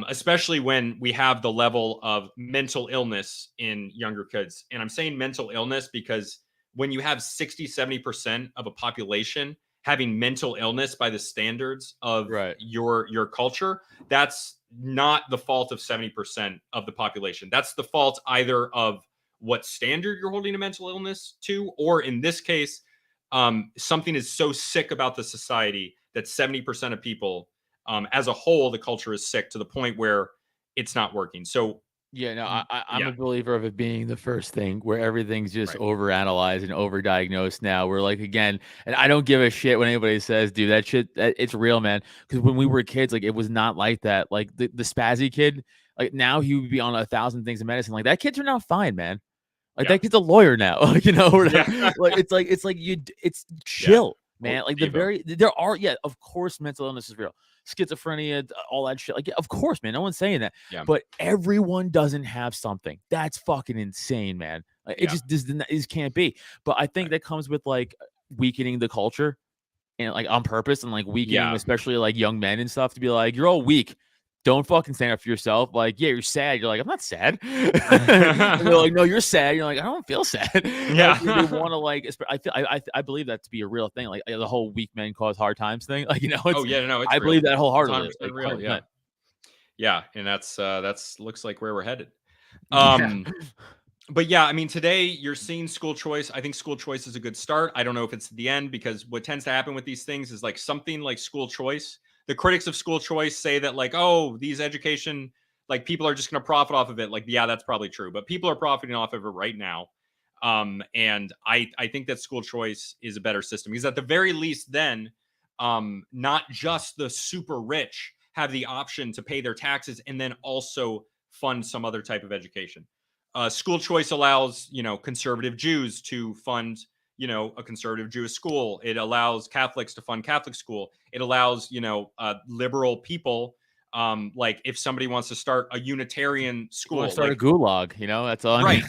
especially when we have the level of mental illness in younger kids. And I'm saying mental illness because when you have 60-70% of a population having mental illness by the standards of your culture, that's not the fault of 70% of the population. That's the fault either of what standard you're holding a mental illness to, or in this case, something is so sick about the society that 70% of people, as a whole, the culture is sick to the point where it's not working. So I'm a believer of it being the first thing where everything's just overanalyzed and overdiagnosed now. We're like, again, and I don't give a shit when anybody says, dude, that shit, it's real, man. Because when we were kids, like, it was not like that. Like the spazzy kid, like now he would be on 1,000 things of medicine. Like that kid turned out fine, man. Like that kid's a lawyer now, like it's chill, man. Like there are, of course, mental illness is real, schizophrenia, all that shit. Like, of course, man, no one's saying that, but everyone doesn't have something. That's fucking insane, man. Like, it just can't be. But I think that comes with like weakening the culture and like on purpose and like weakening, especially like young men and stuff, to be like, you're all weak. Don't fucking stand up for yourself. Like, yeah, you're sad. You're like, I'm not sad. And they're like, no, you're sad. You're like, I don't feel sad. Yeah. Like, they want to like. I believe that to be a real thing. Like the whole weak men cause hard times thing. Like, it's, it's I real. believe that wholeheartedly. It's 100% real. Yeah, and that's looks like where we're headed. But yeah, I mean, today you're seeing school choice. I think school choice is a good start. I don't know if it's the end, because what tends to happen with these things is like something like school choice. The critics of school choice say that like, oh, these education, like people are just going to profit off of it. Like, yeah, that's probably true, but people are profiting off of it right now. And I think that school choice is a better system, because at the very least then, not just the super rich have the option to pay their taxes and then also fund some other type of education. School choice allows, conservative Jews to fund, a conservative Jewish school. It allows Catholics to fund Catholic school. It allows, liberal people, like if somebody wants to start a Unitarian school, start a gulag, that's all. Right.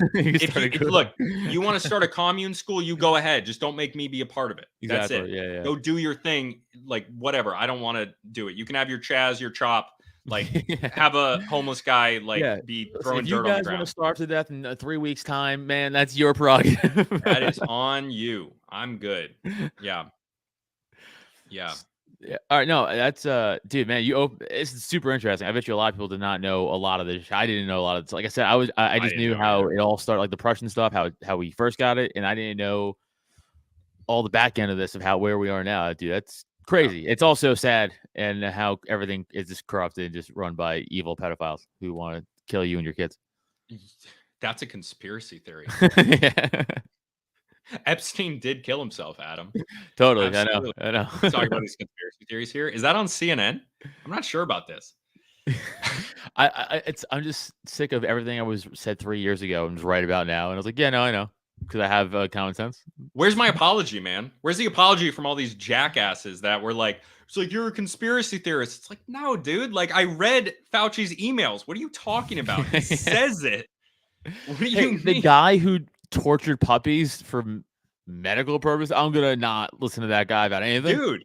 Look, you want to start a commune school, you go ahead. Just don't make me be a part of it. Exactly. That's it. Yeah. Go do your thing. Like, whatever. I don't want to do it. You can have your Chaz, your Chop. Like, have a homeless guy be throwing dirt on the ground. If you guys want to starve to death in 3 weeks' time, man, that's your prerogative. That is on you. I'm good. Yeah. All right. No, that's dude, man. It's super interesting. I bet you a lot of people did not know a lot of this. I didn't know a lot of this. Like I said, I just knew how it all started, like the Prussian stuff, how we first got it, and I didn't know all the back end of this, of where we are now, dude. That's crazy. Yeah. It's also sad, and how everything is just corrupted and just run by evil pedophiles who want to kill you and your kids. That's a conspiracy theory. Yeah. Epstein did kill himself, Adam. Totally. Absolutely. I know. Talking about these conspiracy theories here. Is that on CNN? I'm not sure about this. I'm just sick of everything I was said 3 years ago and was right about now. And I was like, yeah, no, I know. Because I have common sense. Where's my apology, man? Where's the apology from all these jackasses that were like, it's like, you're a conspiracy theorist. It's like, no, dude. Like, I read Fauci's emails. What are you talking about? He says it. What do you mean? The guy who tortured puppies for medical purpose, I'm going to not listen to that guy about anything. Dude,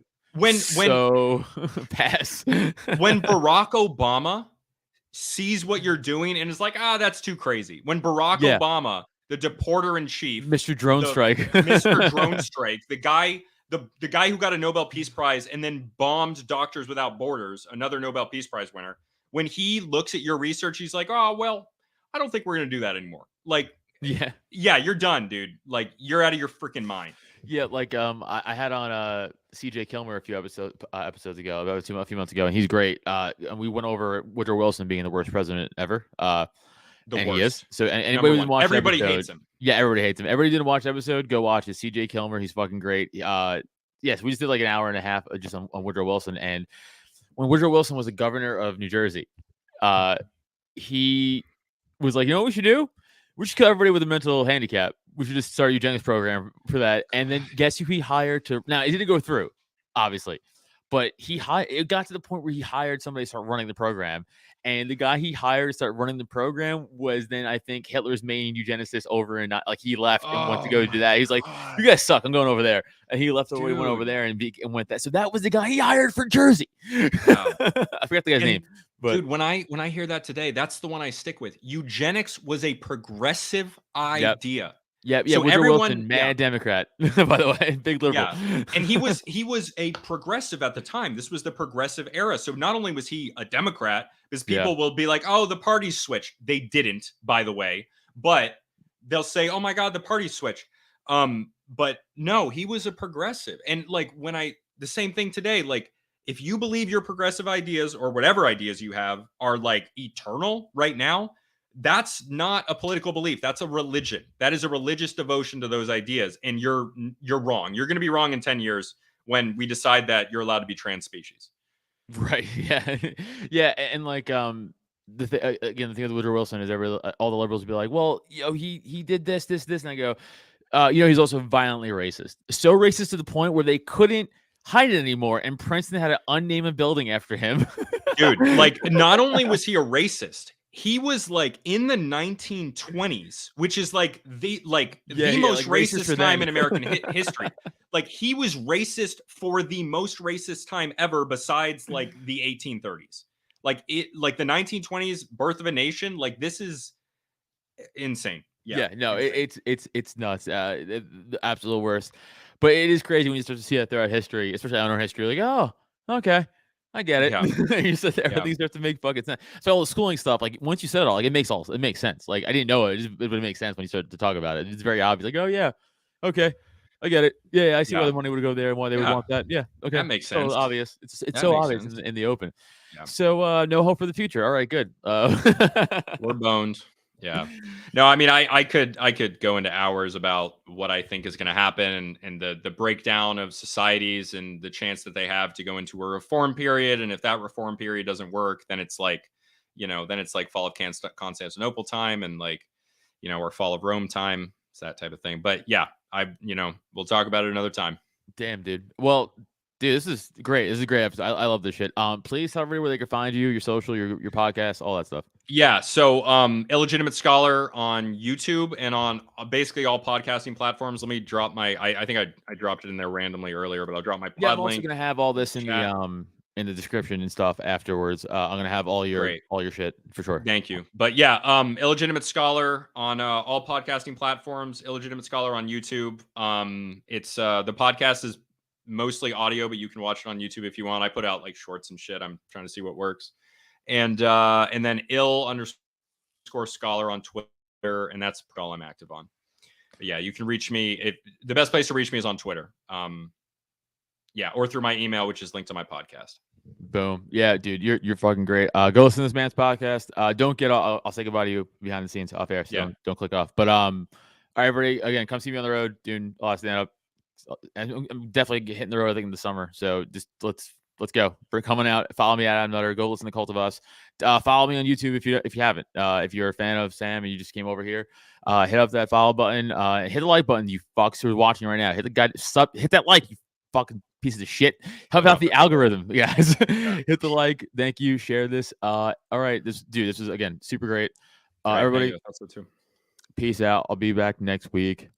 pass. When Barack Obama sees what you're doing and is like, that's too crazy. When Barack Obama, the deporter in chief, Mr. Drone Strike, Mr. Drone Strike, the guy who got a Nobel Peace Prize and then bombed Doctors Without Borders, another Nobel Peace Prize winner, when he looks at your research, he's like, oh, well, I don't think we're going to do that anymore. Like, Yeah. yeah, you're done, dude. Like, you're out of your freaking mind. Yeah, like I had on CJ Kilmer a few episodes ago, about a few months ago, and he's great. And we went over Woodrow Wilson being the worst president ever. The and worst. He is. So anybody who didn't watch everybody the episode, hates him. Yeah, everybody hates him. Everybody didn't watch the episode, go watch it. CJ Kilmer, he's fucking great. Yes, we just did like an hour and a half just on Woodrow Wilson. And when Woodrow Wilson was the governor of New Jersey, he was like, you know what we should do? We should cut everybody with a mental handicap. We should just start a eugenics program for that. And then guess who he hired to? Now, it didn't go through, obviously, but it got to the point where he hired somebody to start running the program. And the guy he hired to start running the program was then, I think, Hitler's main eugenicist over and not like he left and went to go do that. He's like, you guys suck. I'm going over there. And he left over, he went over there and went that. So that was the guy he hired for Jersey. Wow. I forgot the guy's name. But dude, when I hear that today, that's the one I stick with. Eugenics was a progressive idea. Yeah. So Woodrow Wilson, mad Democrat, by the way, big liberal. Yeah. And he was a progressive at the time. This was the progressive era. So not only was he a Democrat, because people will be like, oh, the parties switched. They didn't, by the way. But they'll say, oh my God, the parties switched. But no, he was a progressive. And like the same thing today, like if you believe your progressive ideas or whatever ideas you have are like eternal right now, that's not a political belief. That's a religion. That is a religious devotion to those ideas. And you're wrong. You're going to be wrong in 10 years when we decide that you're allowed to be trans species. Right. Yeah. Yeah. And like, the thing with Woodrow Wilson is all the liberals would be like, well, he did this. And I go, he's also violently racist. So racist to the point where they couldn't hide it anymore. And Princeton had to unname a building after him. Dude, like not only was he a racist, he was like in the 1920s, which is like the most racist time in American history. Like he was racist for the most racist time ever, besides like the 1830s. Like the 1920s, birth of a nation. Like this is insane. It's nuts. The absolute worst. But it is crazy when you start to see that throughout history, especially our own history. Like, oh, okay. I get it. Yeah. You said everything starts to make fucking sense. So all the schooling stuff, like once you said it all, like it makes sense. Like I didn't know it, it would make sense when you started to talk about it. It's very obvious. Like, oh yeah, okay, I get it. Yeah, I see why the money would go there and why they would want that. Yeah, okay, that makes sense. So obvious. It's so obvious in the open. Yeah. So no hope for the future. All right, good. We're boned. Yeah. No, I mean, I could go into hours about what I think is going to happen and the breakdown of societies and the chance that they have to go into a reform period. And if that reform period doesn't work, then it's like, fall of Constantinople time and like, or fall of Rome time. It's that type of thing. But yeah, we'll talk about it another time. Damn, dude. Well, dude, this is great. This is a great episode. I love this shit. Please tell everybody where they can find you, your social, your podcast, all that stuff. Yeah. So Illegitimate Scholar on YouTube and on basically all podcasting platforms. Let me drop I think I dropped it in there randomly earlier, but I'll drop my pod link. I'm also link. gonna have all this in the description and stuff afterwards. I'm gonna have all your shit for sure. Thank you. But yeah, Illegitimate Scholar on all podcasting platforms, Illegitimate Scholar on YouTube. It's the podcast is mostly audio, but you can watch it on YouTube if you want. I put out like shorts and shit. I'm trying to see what works. And then _scholar on Twitter, and that's all I'm active on. But yeah, you can reach me. The best place to reach me is on Twitter. Or through my email, which is linked to my podcast. Boom. Yeah, dude, you're fucking great. Go listen to this man's podcast. Don't get I'll say goodbye to you behind the scenes off air. So don't click off. But all right, everybody, again, come see me on the road doing a lot of stand up. I'm definitely hitting the road, I think, in the summer. So just let's go. We're coming out. Follow me at Adam Nutter. Go listen to Cult of Us. Follow me on YouTube if you haven't. If you're a fan of Sam and you just came over here, hit up that follow button. Hit the like button, you fucks who are watching right now. Hit that like, you fucking pieces of shit. Help out the algorithm, guys. Hit the like. Thank you. Share this. All right, this is again super great. Everybody, so too. Peace out. I'll be back next week.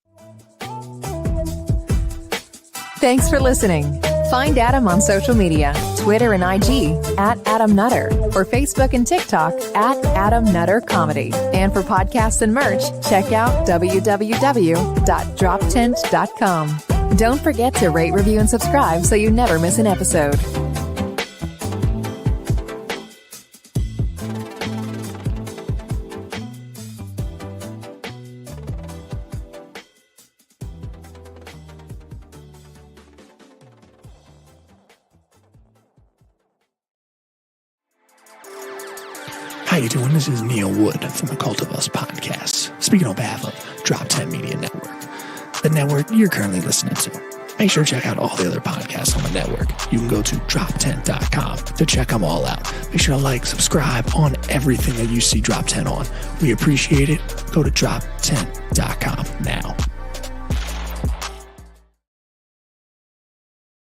Thanks for listening. Find Adam on social media, Twitter and IG at Adam Nutter, or Facebook and TikTok at Adam Nutter Comedy. And for podcasts and merch, check out www.droptent.com. Don't forget to rate, review, and subscribe so you never miss an episode. How you doing? This is Neil Wood from the Cult of Us podcast, speaking on behalf of Drop 10 Media Network, the network you're currently listening to. Make sure to check out all the other podcasts on the network. You can go to drop10.com to check them all out. Make sure to like, subscribe on everything that you see Drop 10 on. We appreciate it. Go to drop10.com now.